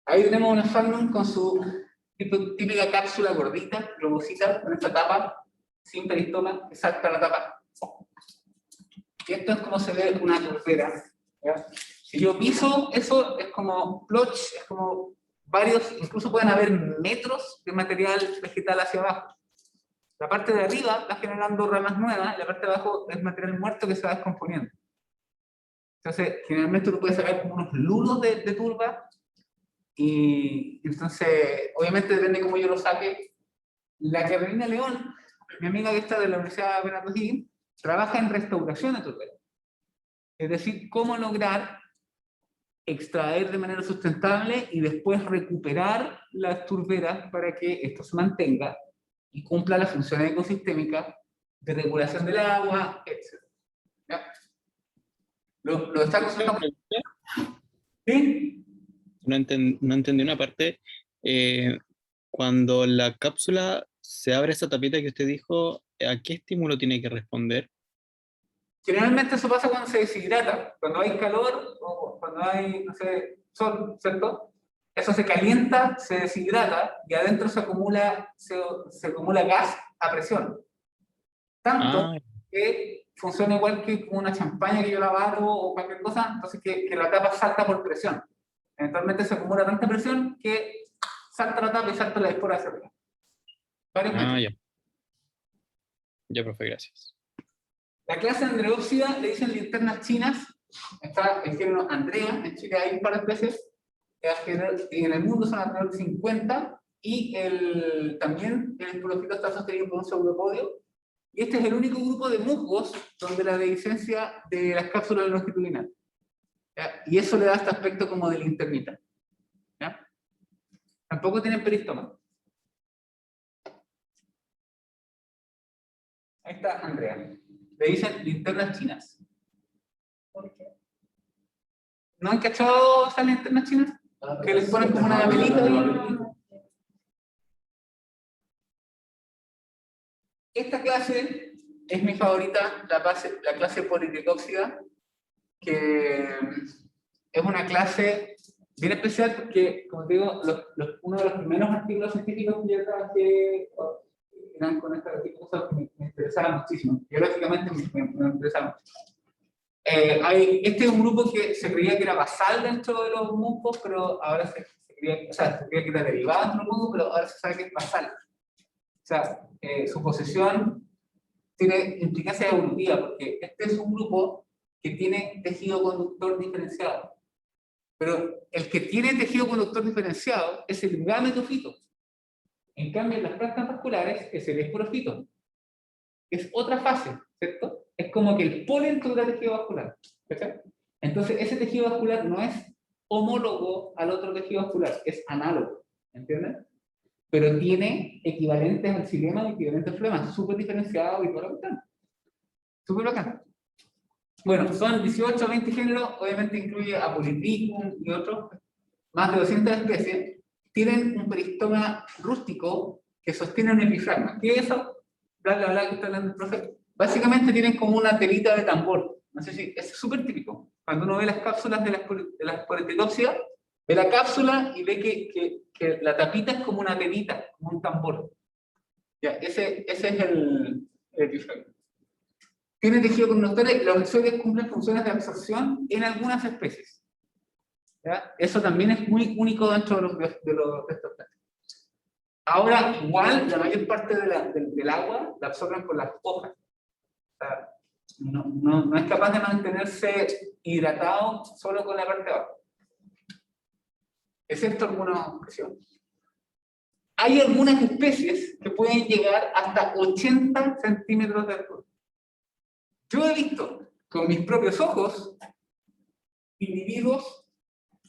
Speaker 1: Ahí tenemos una Fagnum con su típica cápsula gordita, globosita, con esta tapa, sin peristoma, que salta la tapa. Y esto es como se ve una turbera. ¿Ya? Si yo piso eso, es como ploch, es como varios, incluso pueden haber metros de material vegetal hacia abajo. La parte de arriba está generando ramas nuevas, y la parte de abajo es material muerto que se va descomponiendo. Entonces, generalmente uno puede sacar como unos lulos de turba, y entonces, obviamente depende de cómo yo lo saque. La Carolina León, mi amiga que está de la Universidad de Bernardo Higgins, trabaja en restauración de turberas. Es decir, cómo lograr extraer de manera sustentable y después recuperar las turberas para que esto se mantenga y cumpla las funciones ecosistémicas de regulación del agua, etc. ¿Ya? Lo está consultando. ¿Sí?
Speaker 7: No entendí una parte. Cuando la cápsula se abre esa tapita que usted dijo, ¿a qué estímulo tiene que responder?
Speaker 1: Generalmente eso pasa cuando se deshidrata, cuando hay calor o cuando hay, no sé, sol, ¿cierto? Eso se calienta, se deshidrata y adentro se acumula gas a presión. Tanto
Speaker 7: Ah,
Speaker 1: que funciona igual que como una champaña que yo la abro o cualquier cosa, entonces que la tapa salta por presión. Eventualmente se acumula tanta presión que salta la tapa y salta la espora hacia arriba. Varios metros.
Speaker 7: ya. Ya, profe, gracias.
Speaker 1: La clase Andreópsida le dicen linternas chinas. Está el género Andrea, en Chile hay un par de especies. En el mundo son alrededor de 50, y también el esporófito está sostenido por un pseudopodio. Y este es el único grupo de musgos donde la dehiscencia de las cápsulas longitudinales. ¿Ya? Y eso le da este aspecto como de linternita. ¿Ya? Tampoco tienen peristoma. Ahí está Andrea. Le dicen linternas chinas. ¿Por qué? ¿No han cachado esas linternas chinas? Que les ponen como una velita ahí. Esta clase es mi favorita, la clase politetóxica, que es una clase bien especial porque, como te digo, uno de los primeros artículos científicos que yo trabajé eran con estas cosas que me interesaban muchísimo. Biológicamente me interesaban. Este es un grupo que se creía que era basal dentro de los musgos, pero ahora se creía que era derivado dentro de los musgos, pero ahora se sabe que es basal. O sea, su posesión tiene implicancia evolutiva, porque este es un grupo que tiene tejido conductor diferenciado. Pero el que tiene tejido conductor diferenciado es el gametofito. En cambio, en las plantas vasculares es el esporofito. Es otra fase, ¿cierto? Es como que el polen tuviera tejido vascular. ¿Cachai? Entonces, ese tejido vascular no es homólogo al otro tejido vascular, es análogo. ¿Entienden? Pero tiene equivalentes al xilema y equivalentes al flema, súper diferenciado y todo lo que está. Súper bacán. Bueno, son 18 o 20 géneros, obviamente incluye a Polytrichum y otros, más de 200 especies, tienen un peristoma rústico que sostiene un epifragma. ¿Qué es eso? Bla, bla, bla, que está hablando el profe. Básicamente tienen como una telita de tambor. No sé si es súper típico. Cuando uno ve las cápsulas de las politetópsidas, ve la cápsula y ve que la tapita es como una telita, como un tambor. Ya, ese es el epifragma. Tiene tejido conductor, los exoides cumplen funciones de absorción en algunas especies. ¿Ya? Eso también es muy único dentro de los restos plásticos. Ahora, igual, la mayor parte del agua la absorben por las hojas. O sea, no es capaz de mantenerse hidratado solo con la parte de abajo. Excepto algunas ocasiones. Hay algunas especies que pueden llegar hasta 80 centímetros de altura. Yo he visto con mis propios ojos individuos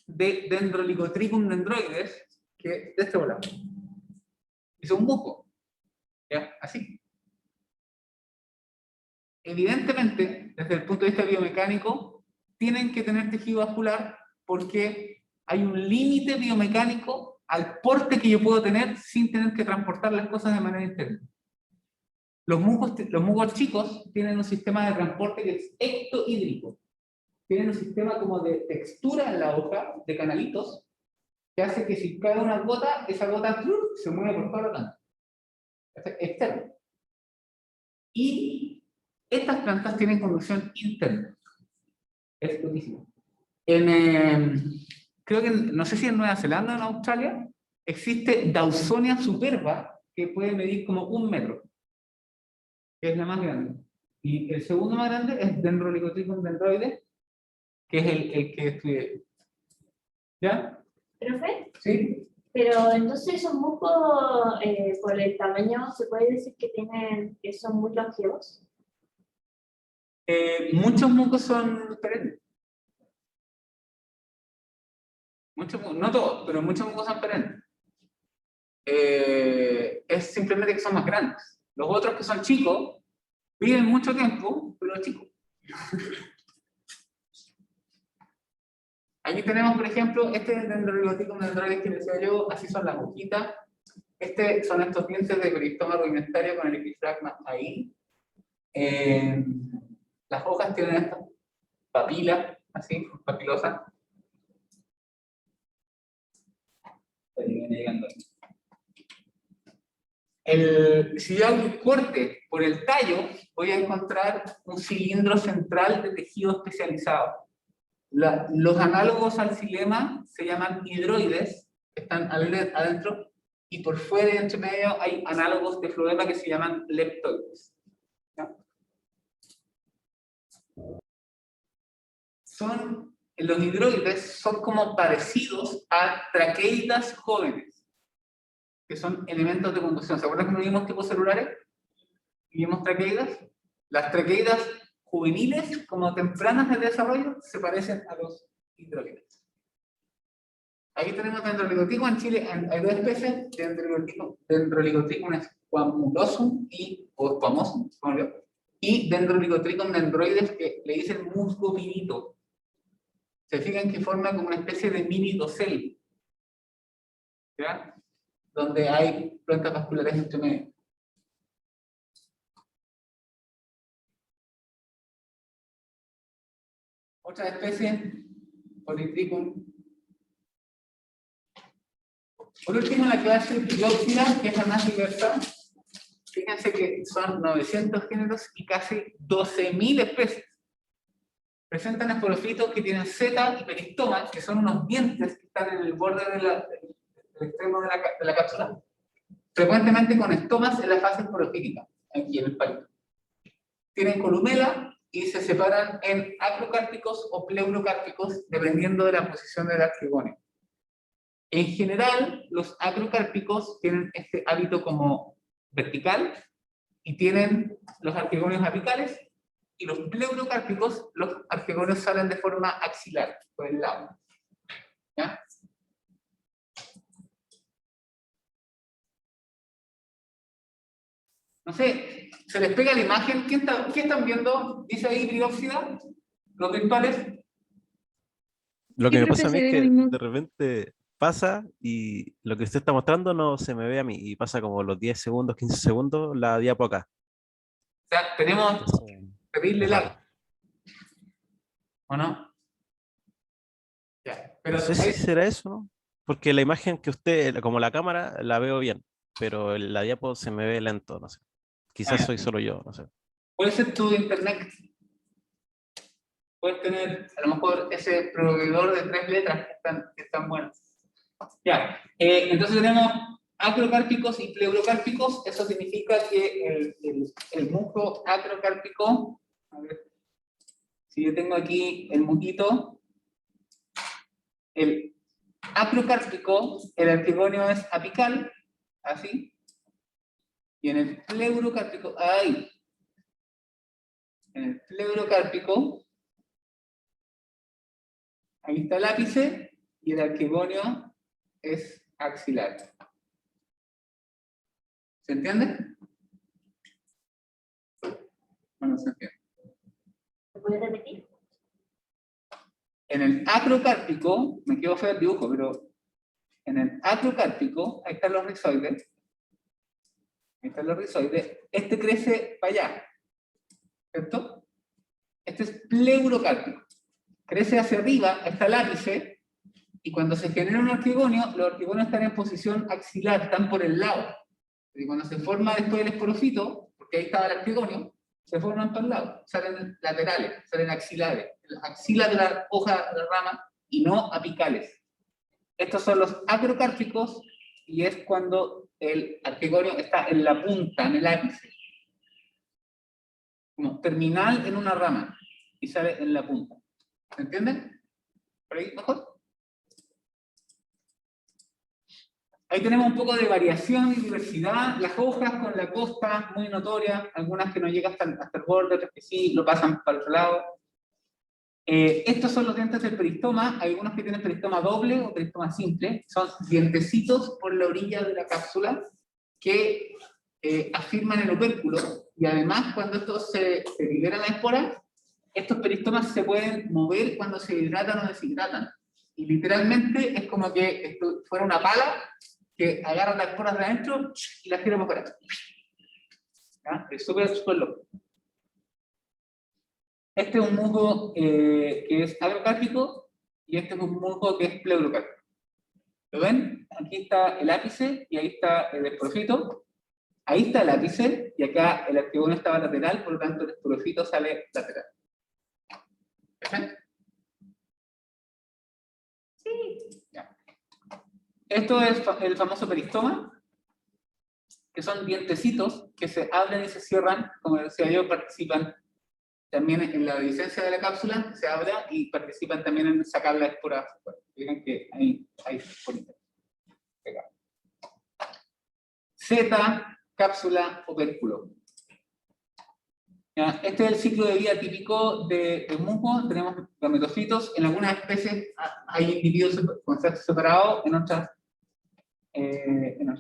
Speaker 1: de Dendrolicotrichum dendroides que de este volado. Y son musgos. ¿Ya? Así. Evidentemente, desde el punto de vista biomecánico, tienen que tener tejido vascular porque hay un límite biomecánico al porte que yo puedo tener sin tener que transportar las cosas de manera interna. Los musgos chicos tienen un sistema de transporte que es ectohídrico. Tienen un sistema como de textura en la hoja, de canalitos, que hace que si cae una gota, esa gota se mueve por todo lo tanto. Externo. Y estas plantas tienen conducción interna. Es buenísimo. Creo que, no sé si en Nueva Zelanda o en Australia, existe Dawsonia superba, que puede medir como 1 metro. Que es la más grande. Y el segundo más grande es Dendroligotrichum dendroides, que es el que estudié. ¿Ya?
Speaker 3: ¿Profe?
Speaker 1: ¿Sí?
Speaker 3: Pero entonces esos musgos, por el tamaño, ¿se puede decir que son muy longevos?
Speaker 1: Muchos musgos son perennes. No todos, pero muchos musgos son perennes. Es simplemente que son más grandes. Los otros que son chicos, viven mucho tiempo, pero chicos. Aquí tenemos, por ejemplo, este es el Dendroligotrichum dendroides que decía yo, así son las hojitas. Son estos dientes de peristoma rudimentario con el epifragma ahí. Las hojas tienen estas papilas, así, papilosas. Si yo hago un corte por el tallo, voy a encontrar un cilindro central de tejido especializado. Los análogos al xilema se llaman hidroides, que están adentro, y por fuera y entre medio hay análogos de floema que se llaman leptoides. ¿Ya? Los hidroides son como parecidos a traqueidas jóvenes, que son elementos de conducción. ¿Se acuerdan que no vimos tipos celulares? ¿Vimos traqueidas? Las traqueidas juveniles, como tempranas de desarrollo, se parecen a los hidroides. Aquí tenemos Dendroligotrichum. En Chile hay 2 especies, Dendroligotrichum squamulosum o squamosum, y Dendroligotrichum dendroides, que le dicen musgo pinito. Se fijan que forma como una especie de mini dosel, ¿ya? Donde hay plantas vasculares entre medio. Otra especie, Polytrichum. Por último, la clase Bryopsida, que es la más diversa. Fíjense que son 900 géneros y casi 12.000 especies. Presentan esporofitos que tienen seta y peristomas, que son unos dientes que están en el borde del extremo de la cápsula, frecuentemente con estomas en la fase esporofítica, aquí en el palito. Tienen columela y se separan en acrocárpicos o pleurocárpicos, dependiendo de la posición del arquegonio. En general, los acrocárpicos tienen este hábito como vertical y tienen los arquegonios apicales, y los pleurocárpicos, los arquegonios salen de forma axilar, por el lado. ¿Ya? No sé, ¿se les pega la imagen? ¿Qué están viendo? ¿Dice ahí Bryopsida? ¿Los virtuales?
Speaker 8: Lo que
Speaker 6: Sí,
Speaker 8: me
Speaker 6: profe,
Speaker 8: pasa a mí
Speaker 6: se
Speaker 8: es
Speaker 6: ve lo
Speaker 8: que
Speaker 6: mismo.
Speaker 8: de repente pasa y lo que usted está mostrando no se me ve a mí y pasa como los 10 segundos, 15 segundos la diapo acá.
Speaker 1: O sea, tenemos
Speaker 8: Entonces,
Speaker 1: terrible
Speaker 8: es raro.
Speaker 1: lag, ¿o no? Ya, pero
Speaker 8: No sé si será eso, ¿no? Porque la imagen que usted, como la cámara, la veo bien, pero la diapo se me ve lento, no sé. Quizás soy solo yo, no sé.
Speaker 1: puede ser tu internet. Puedes tener, a lo mejor, ese proveedor de 3 letras que están buenos. Ya, entonces tenemos acrocárpicos y pleurocárpicos. Eso significa que el musgo acrocárpico, a ver, si yo tengo aquí el musguito, el acrocárpico, el arquegonio es apical, así, y en el pleurocárpico, ahí, en el pleurocárpico, ahí está el ápice, y el arquegonio es axilar. ¿Se entiende? ¿O no se entiende?
Speaker 3: ¿Se puede repetir?
Speaker 1: En el acrocárpico, me quedo feo el dibujo, pero en el acrocárpico, ahí están los rizoides. Ahí están los rizoides. Este crece para allá, ¿cierto? Este es pleurocárpico. Crece hacia arriba, está el ápice, y cuando se genera un arquegonio, los arquegonios están en posición axilar, están por el lado. Y cuando se forma después el esporofito, porque ahí estaba el arquegonio, se forman por el lado, salen laterales, salen axilares, axilas de la hoja de la rama y no apicales. Estos son los acrocárpicos y es cuando el arquegonio está en la punta, en el ápice. Como terminal en una rama y sale en la punta. ¿Se entienden? ¿Por ahí mejor? Ahí tenemos un poco de variación y diversidad. Las hojas con la costa muy notoria, algunas que no llegan hasta el borde, otras que sí, lo pasan para el otro lado. Estos son los dientes del peristoma. Hay algunos que tienen peristoma doble o peristoma simple. Son dientecitos por la orilla de la cápsula que afirman el opérculo. Y además, cuando estos se liberan las esporas, estos peristomas se pueden mover cuando se hidratan o deshidratan. Y literalmente es como que esto fuera una pala que agarra las esporas de adentro y las tira para afuera. ¿Ya? Es súper loco. Este es un musgo que es agrocárpico y este es un musgo que es pleurocárpico. ¿Lo ven? Aquí está el ápice y ahí está el esporofito. Ahí está el ápice y acá el arquegonio estaba lateral, por lo tanto el esporofito sale lateral. ¿Ven?
Speaker 2: Sí.
Speaker 1: Ya. Esto es el famoso peristoma, que son dientecitos que se abren y se cierran, como decía yo, participan también en la licencia de la cápsula, se abra y participan también en sacar la espora. Fíjense que hay esporitas. Zeta, cápsula, opérculo. Ya, este es el ciclo de vida típico de musgo. Tenemos gametofitos. En algunas especies hay individuos con sexo separado, en otras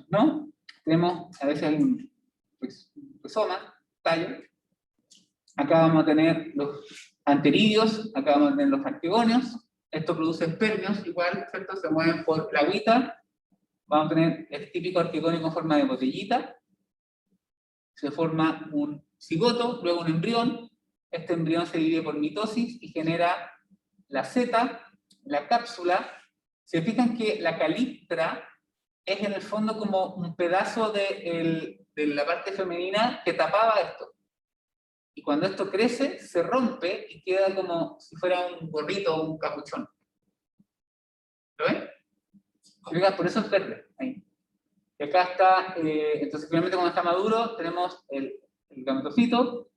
Speaker 1: no. Tenemos, a veces hay un rizoma, tallo. Acá vamos a tener los anteridios, acá vamos a tener los arquegonios. Esto produce espermios, igual, ¿cierto? Se mueven por la agüita. Vamos a tener el típico arquegonio con forma de botellita. Se forma un cigoto, luego un embrión. Este embrión se divide por mitosis y genera la zeta, la cápsula. Se fijan que la caliptra es en el fondo como un pedazo de la parte femenina que tapaba esto. Y cuando esto crece, se rompe y queda como si fuera un gorrito o un capuchón. ¿Lo ven? Por eso es verde. Ahí. Y acá está, entonces finalmente cuando está maduro, tenemos el gametofito,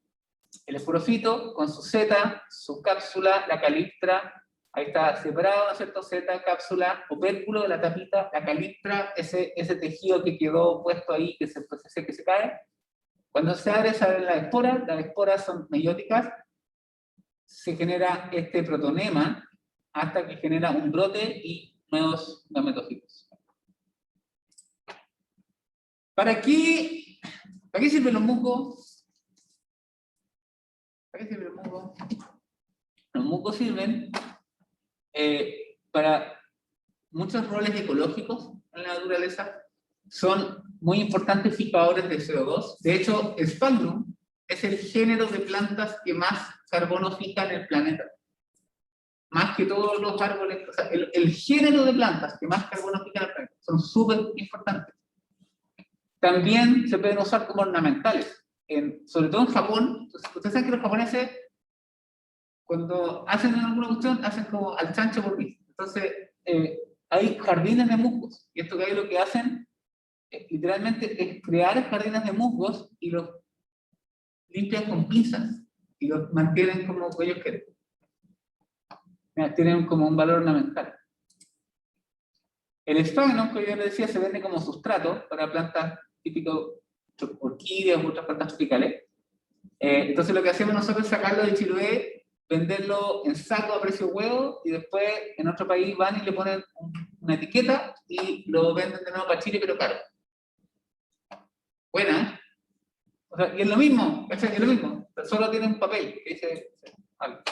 Speaker 1: el esporofito, con su zeta, su cápsula, la caliptra. Ahí está separado, ¿no es cierto? Zeta, cápsula, opérculo, la tapita, la caliptra, ese tejido que quedó puesto ahí, que se cae. Cuando se abre, salen las esporas son meióticas, se genera este protonema hasta que genera un brote y nuevos gametofitos. ¿Para qué sirven los musgos? ¿Para qué sirven los musgos? Los musgos sirven para muchos roles ecológicos en la naturaleza. Son muy importantes fijadores de CO2. De hecho, Sphagnum es el género de plantas que más carbono fija en el planeta. Más que todos los árboles. O sea, el género de plantas que más carbono fija en el planeta. Son súper importantes. También se pueden usar como ornamentales. Sobre todo en Japón. Entonces, ustedes saben que los japoneses, cuando hacen alguna cuestión, hacen como al chancho por mí. Entonces, hay jardines de musgos. Y esto que hay lo que hacen literalmente es crear jardines de musgos y los limpian con pinzas y los mantienen como ellos quieren. Tienen como un valor ornamental. El sphagnum, que yo les decía, se vende como sustrato para plantas típico orquídeas u otras plantas tropicales. Entonces lo que hacemos nosotros es sacarlo de Chiloé, venderlo en saco a precio huevo y después en otro país van y le ponen una etiqueta y lo venden de nuevo para Chile, pero caro. Buena, ¿eh? O sea, y es lo mismo, es lo mismo, solo tiene un papel que dice algo.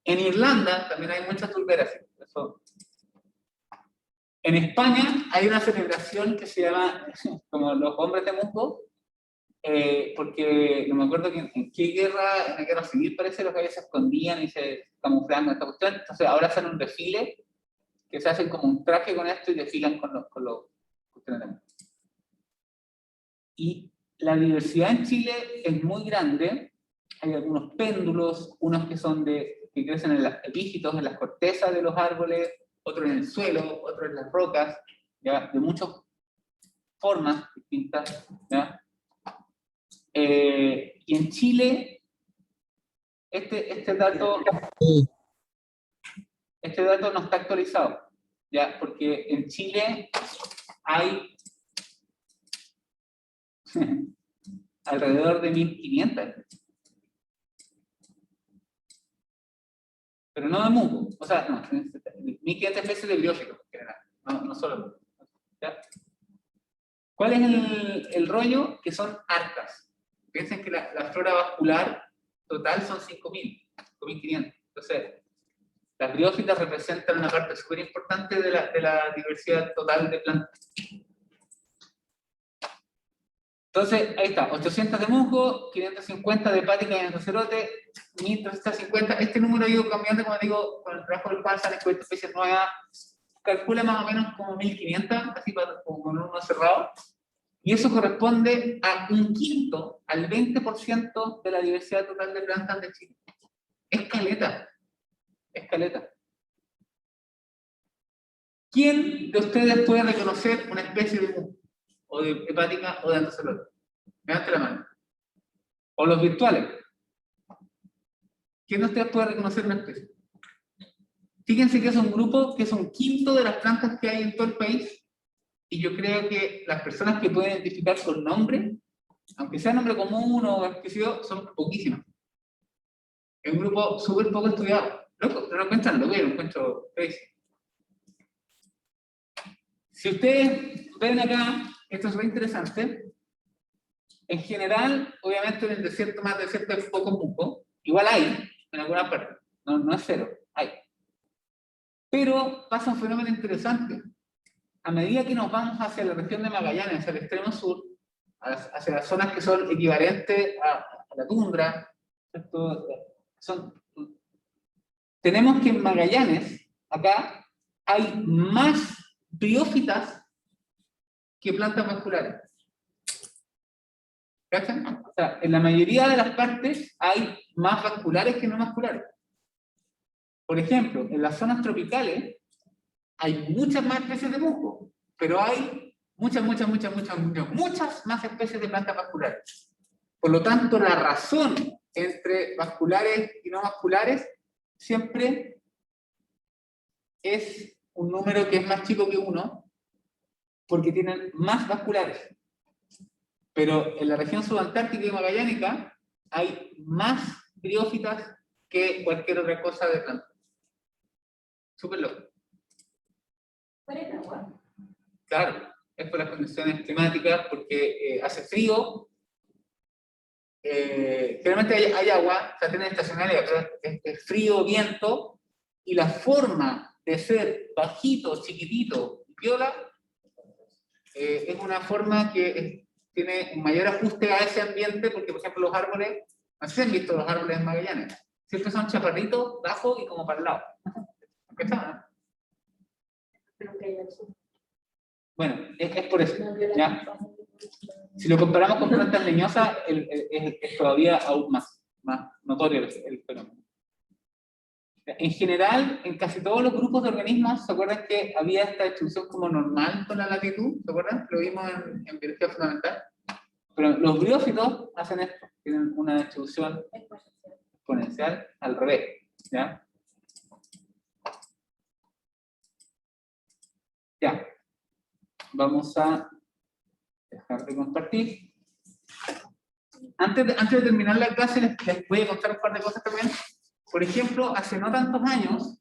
Speaker 1: En Irlanda también hay muchas turberas. Eso. En España hay una celebración que se llama como los hombres de musgo, porque no me acuerdo en qué guerra, en la guerra civil parece, los gallos se escondían y se camuflaban con esta cuestión. Entonces ahora hacen un desfile que se hacen como un traje con esto y desfilan con los cuestiones de musgo. Y la diversidad en Chile es muy grande. Hay algunos péndulos, unos que son que crecen en los epífitos, en las cortezas de los árboles, otros en el suelo, otros en las rocas, ¿ya? De muchas formas distintas, ¿ya? Y en Chile, este dato no está actualizado, ¿ya? Porque en Chile hay alrededor de 1500. Pero no de musgo, o sea, no, 1500 especies de briófitos en general, no solo. ¿Ya? ¿Cuál es el rollo? Que son hartas. Piensen que la flora vascular total son 5000, 5500. Entonces, las briófitas representan una parte súper importante de la diversidad total de plantas. Entonces, ahí está, 800 de musgo, 550 de hepática y antrocerote, 1350. Este número ha ido cambiando, como digo, con el trabajo del cual salen especies nuevas. Calcula más o menos como 1500, así como con uno cerrado. Y eso corresponde a un quinto, al 20% de la diversidad total de plantas de Chile. Escaleta. Escaleta. ¿Quién de ustedes puede reconocer una especie de musgo? O de hepática o de antrocerote? Levante la mano. O los virtuales. ¿Quién de ustedes puede reconocer una especie? Fíjense que es un grupo que es un quinto de las plantas que hay en todo el país, y yo creo que las personas que pueden identificar con nombre, aunque sea nombre común o específico, son poquísimas. Es un grupo súper poco estudiado. Loco, no lo encuentran, lo encuentro crazy. Si ustedes ven acá, esto es muy interesante. En general, obviamente en el desierto, más desierto hay poco musgo. Igual hay, en alguna parte. No es cero, hay. Pero pasa un fenómeno interesante. A medida que nos vamos hacia la región de Magallanes, hacia el extremo sur, hacia las zonas que son equivalentes a la tundra, tenemos que en Magallanes, acá, hay más briófitas que plantas vasculares. ¿Cachan? O sea, en la mayoría de las partes hay más vasculares que no vasculares. Por ejemplo, en las zonas tropicales hay muchas más especies de musgo, pero hay muchas más especies de plantas vasculares. Por lo tanto, la razón entre vasculares y no vasculares siempre es un número que es más chico que 1, porque tienen más vasculares. Pero en la región subantártica y magallánica hay más briófitas que cualquier otra cosa de planta. Súper loco.
Speaker 2: ¿Cuál es el agua?
Speaker 1: Claro, es por las condiciones climáticas, porque hace frío. Generalmente hay agua, o sea, tiene estacionalidad, pero es frío, viento, y la forma de ser bajito, chiquitito y piola es una forma que tiene un mayor ajuste a ese ambiente, porque por ejemplo los árboles, no sé si han visto los árboles en Magallanes, siempre son chaparritos, bajos y como para el lado. ¿Qué está? Bueno, es por eso, ¿ya? Si lo comparamos con plantas leñosas, es todavía aún más notorio el fenómeno. En general, en casi todos los grupos de organismos, ¿se acuerdan que había esta distribución como normal con la latitud? ¿Se acuerdan? Lo vimos en biología fundamental. Pero los briófitos hacen esto, tienen una distribución exponencial al revés, ¿ya? Ya. Vamos a dejar de compartir. Antes de terminar la clase, les voy a contar un par de cosas también. Por ejemplo, hace no tantos años,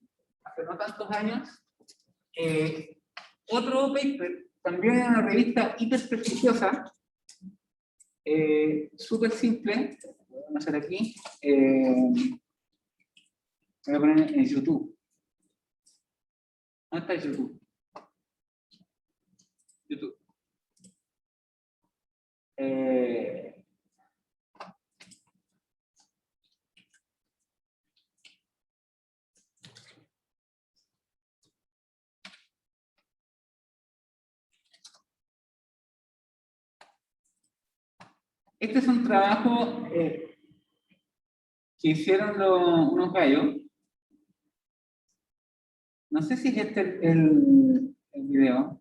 Speaker 1: otro paper, también en una revista hiper prestigiosa, súper simple, vamos a hacer aquí, Voy a poner en YouTube. ¿Dónde está YouTube? YouTube. Este es un trabajo que hicieron unos gallos. No sé si es este el video.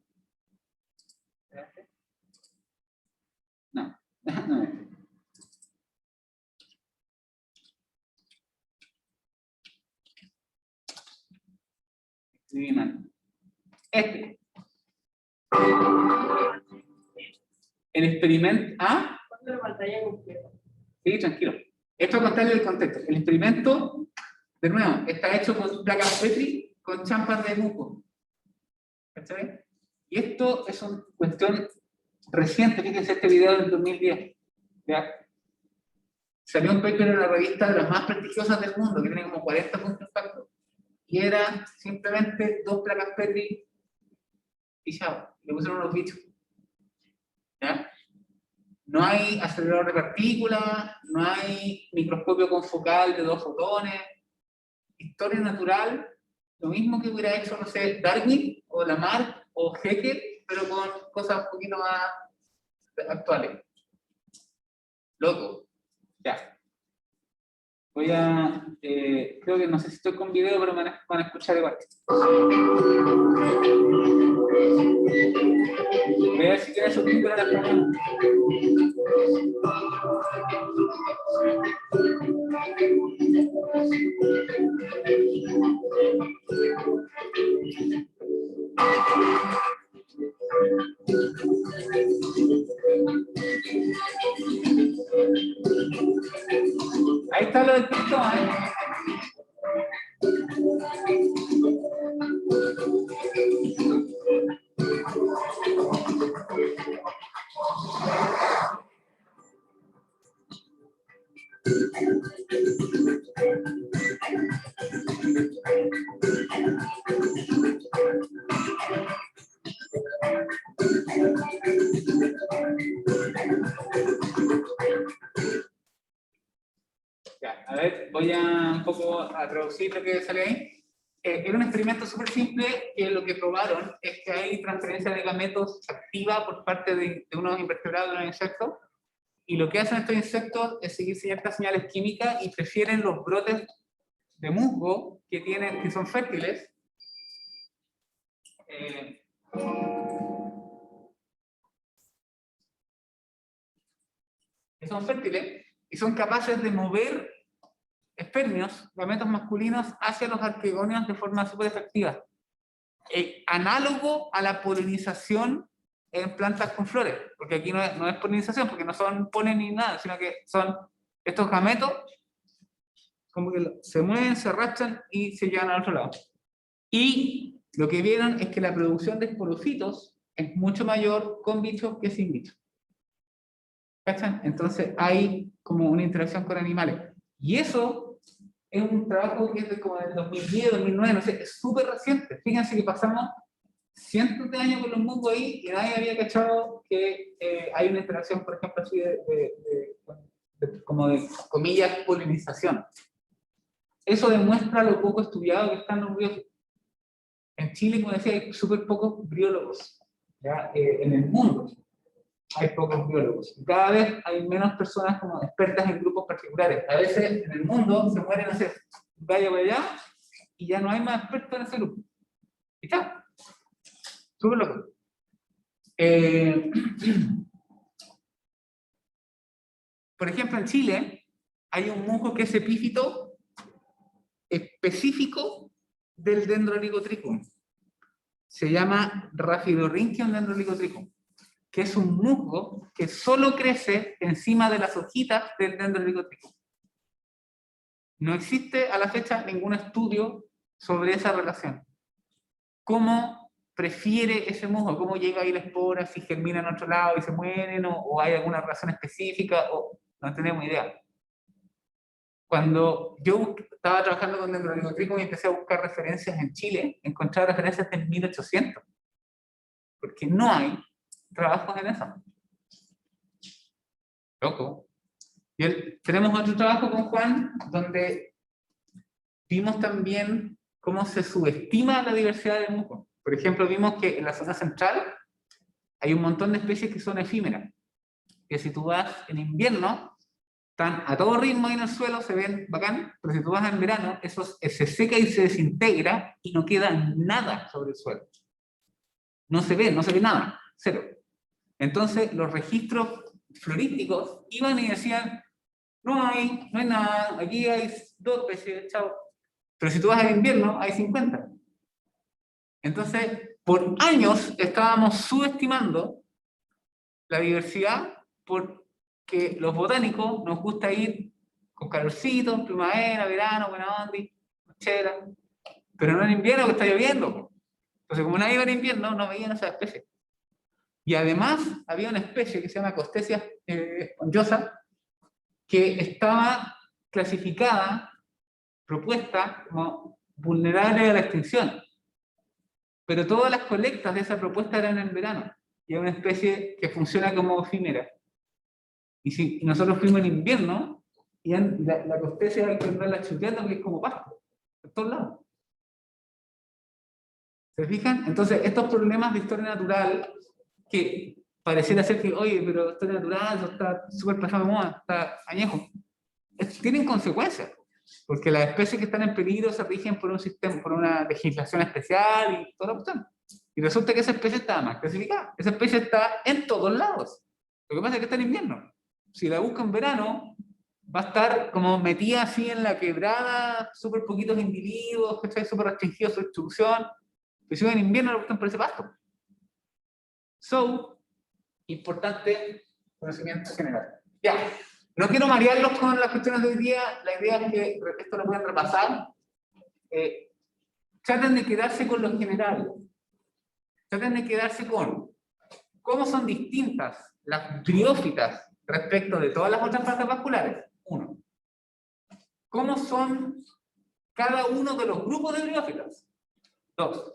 Speaker 1: No, no es. Escribí mal. Este. El experimento. ¿Ah?
Speaker 2: Ponte la pantalla completa.
Speaker 1: Sí, tranquilo. Esto contarle el contexto. El experimento, de nuevo, está hecho con placas Petri con champas de musgo. ¿Cachai? Y esto es una cuestión reciente. Fíjense este video del 2010. ¿Ya? Salió un paper en la revista de las más prestigiosas del mundo, que tiene como 40 puntos de impacto. Y era simplemente 2 placas Petri y chao. Le pusieron unos bichos. ¿Ya? No hay acelerador de partículas, no hay microscopio confocal de 2 fotones. Historia natural, lo mismo que hubiera hecho, no sé, Darwin o Lamarck o Haeckel, pero con cosas un poquito más actuales. Loco. Ya. Voy a, creo que no sé si estoy con video, pero me van a escuchar igual. Voy a ver si quieren subtítulos en español. Ahí está lo del texto, ¿eh? Ya, a ver, voy a un poco a traducir lo que sale ahí. Era un experimento súper simple que lo que probaron es que hay transferencia de gametos activa por parte de unos invertebrados, de unos insectos, y lo que hacen estos insectos es seguir ciertas señales químicas y prefieren los brotes de musgo que son fértiles, y son capaces de mover espermios, gametos masculinos, hacia los arquegonios de forma súper efectiva. Análogo a la polinización en plantas con flores, porque aquí no es polinización, porque no son polen ni nada, sino que son estos gametos, como que se mueven, se arrastran y se llevan al otro lado. Y lo que vieron es que la producción de esporocitos es mucho mayor con bichos que sin bichos. ¿Cachan? Entonces hay como una interacción con animales. Y eso es un trabajo que es como del 2010, 2009, no sé, es súper reciente. Fíjense que pasamos cientos de años con los musgos ahí y nadie había cachado que hay una interacción, por ejemplo, así como de comillas, polinización. Eso demuestra lo poco estudiado que están los biólogos. En Chile, como decía, hay súper pocos biólogos, ¿ya? En el mundo hay pocos biólogos. Y cada vez hay menos personas como expertas en grupos particulares. A veces en el mundo se mueren, no sé, vaya para allá, y ya no hay más expertos en ese grupo. Y está. Súper loco. Por ejemplo, en Chile hay un musgo que es epífito específico del Dendrolicotrichum. Se llama Rhaphidorynthium dendrolicotrichum, que es un musgo que solo crece encima de las hojitas del Dendrolicotrichum. No existe a la fecha ningún estudio sobre esa relación. ¿Cómo prefiere ese musgo? ¿Cómo llega ahí la espora? Si germina en otro lado y se mueren, o hay alguna relación específica, o no tenemos idea. Cuando yo estaba trabajando con Dendroligotrichum y empecé a buscar referencias en Chile, encontré referencias de 1800, porque no hay trabajos en eso. Loco. Y tenemos otro trabajo con Juan, donde vimos también cómo se subestima la diversidad del musgo. Por ejemplo, vimos que en la zona central hay un montón de especies que son efímeras, que si tú vas en invierno, están a todo ritmo ahí en el suelo, se ven bacán, pero si tú vas en verano, eso se seca y se desintegra y no queda nada sobre el suelo. No se ve nada, cero. Entonces, los registros florísticos iban y decían, no hay nada, aquí hay 2 especies, chao. Pero si tú vas en invierno, hay 50. Entonces, por años estábamos subestimando la diversidad porque los botánicos nos gusta ir con calorcito, en primavera, verano, buena onda, chela, pero no en invierno que está lloviendo. Entonces, como nadie iba en invierno, no veían esas especies. Y además, había una especie que se llama Costesia esponjosa, que estaba clasificada, propuesta como vulnerable a la extinción. Pero todas las colectas de esa propuesta eran en verano. Y es una especie que funciona como efímera. Y nosotros fuimos en invierno, y la Costesia hay que andarla chuteando porque es como pasto, por todos lados. ¿Se fijan? Entonces, estos problemas de historia natural, que pareciera ser que, oye, pero historia natural, eso está súper pasado de moda, está añejo, tienen consecuencias. Porque las especies que están en peligro se rigen por un sistema, por una legislación especial y toda la cuestión. Y resulta que esa especie está más clasificada. Esa especie está en todos lados. Lo que pasa es que está en invierno. Si la busca en verano, va a estar como metida así en la quebrada, súper poquitos individuos, que está súper restringido su distribución. Pero si va en invierno, la buscan por ese pasto. So, importante conocimiento general. Ya. No quiero marearlos con las cuestiones de hoy día, la idea es que esto lo pueden repasar. Traten de quedarse con lo general. Traten de quedarse con cómo son distintas las briófitas respecto de todas las otras plantas vasculares. 1. ¿Cómo son cada uno de los grupos de briófitas? 2.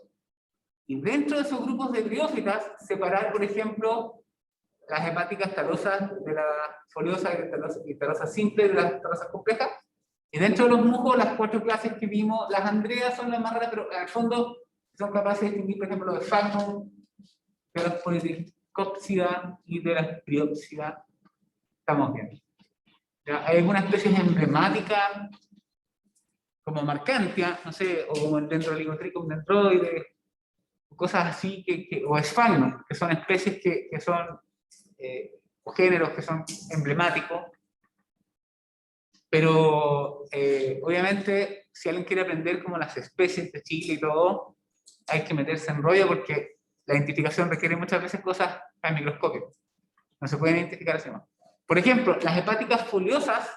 Speaker 1: Y dentro de esos grupos de briófitas, separar, por ejemplo, las hepáticas talosas de la foliosa y talosas simples de las talosas complejas. Y dentro de los musgos, las 4 clases que vimos, las andreas son las más raras, pero en el fondo son capaces de distinguir, por ejemplo, de Sphagnum, de las Polytrichopsida y de las Bryopsida. Estamos bien. ¿Ya? Hay algunas especies emblemáticas, como Marcantia, no sé, o como el Dendroligotrichum dendroides, cosas así, o Sphagnum, que son especies que son o géneros que son emblemáticos, pero obviamente si alguien quiere aprender como las especies de Chile y todo, hay que meterse en rollo porque la identificación requiere muchas veces cosas al microscopio, no se pueden identificar así más. Por ejemplo, las hepáticas foliosas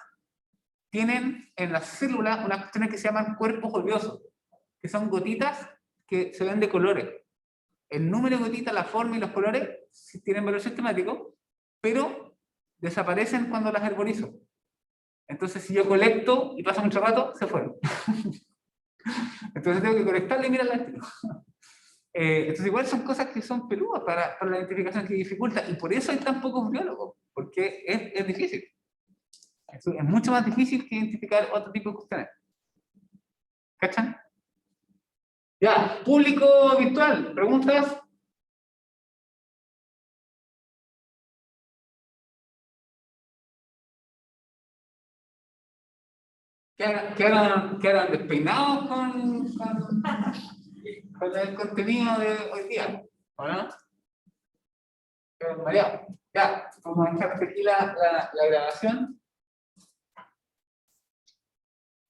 Speaker 1: tienen en las células unas cuestiones que se llaman cuerpos oleosos, que son gotitas que se ven de colores. El número de gotitas, la forma y los colores tienen valor sistemático, pero desaparecen cuando las herborizo. Entonces, si yo colecto y pasa mucho rato, se fueron. Entonces tengo que colectarla y mirarla al tiro. Entonces, igual son cosas que son peludas para la identificación que dificulta, y por eso hay tan pocos biólogos, porque es difícil. Es mucho más difícil que identificar otro tipo de cuestiones. ¿Cachan? Ya, público virtual, ¿preguntas? ¿Quedaron despeinados con el contenido de hoy día? ¿O no? Quedaron mareados. Ya, vamos a dejar aquí la grabación.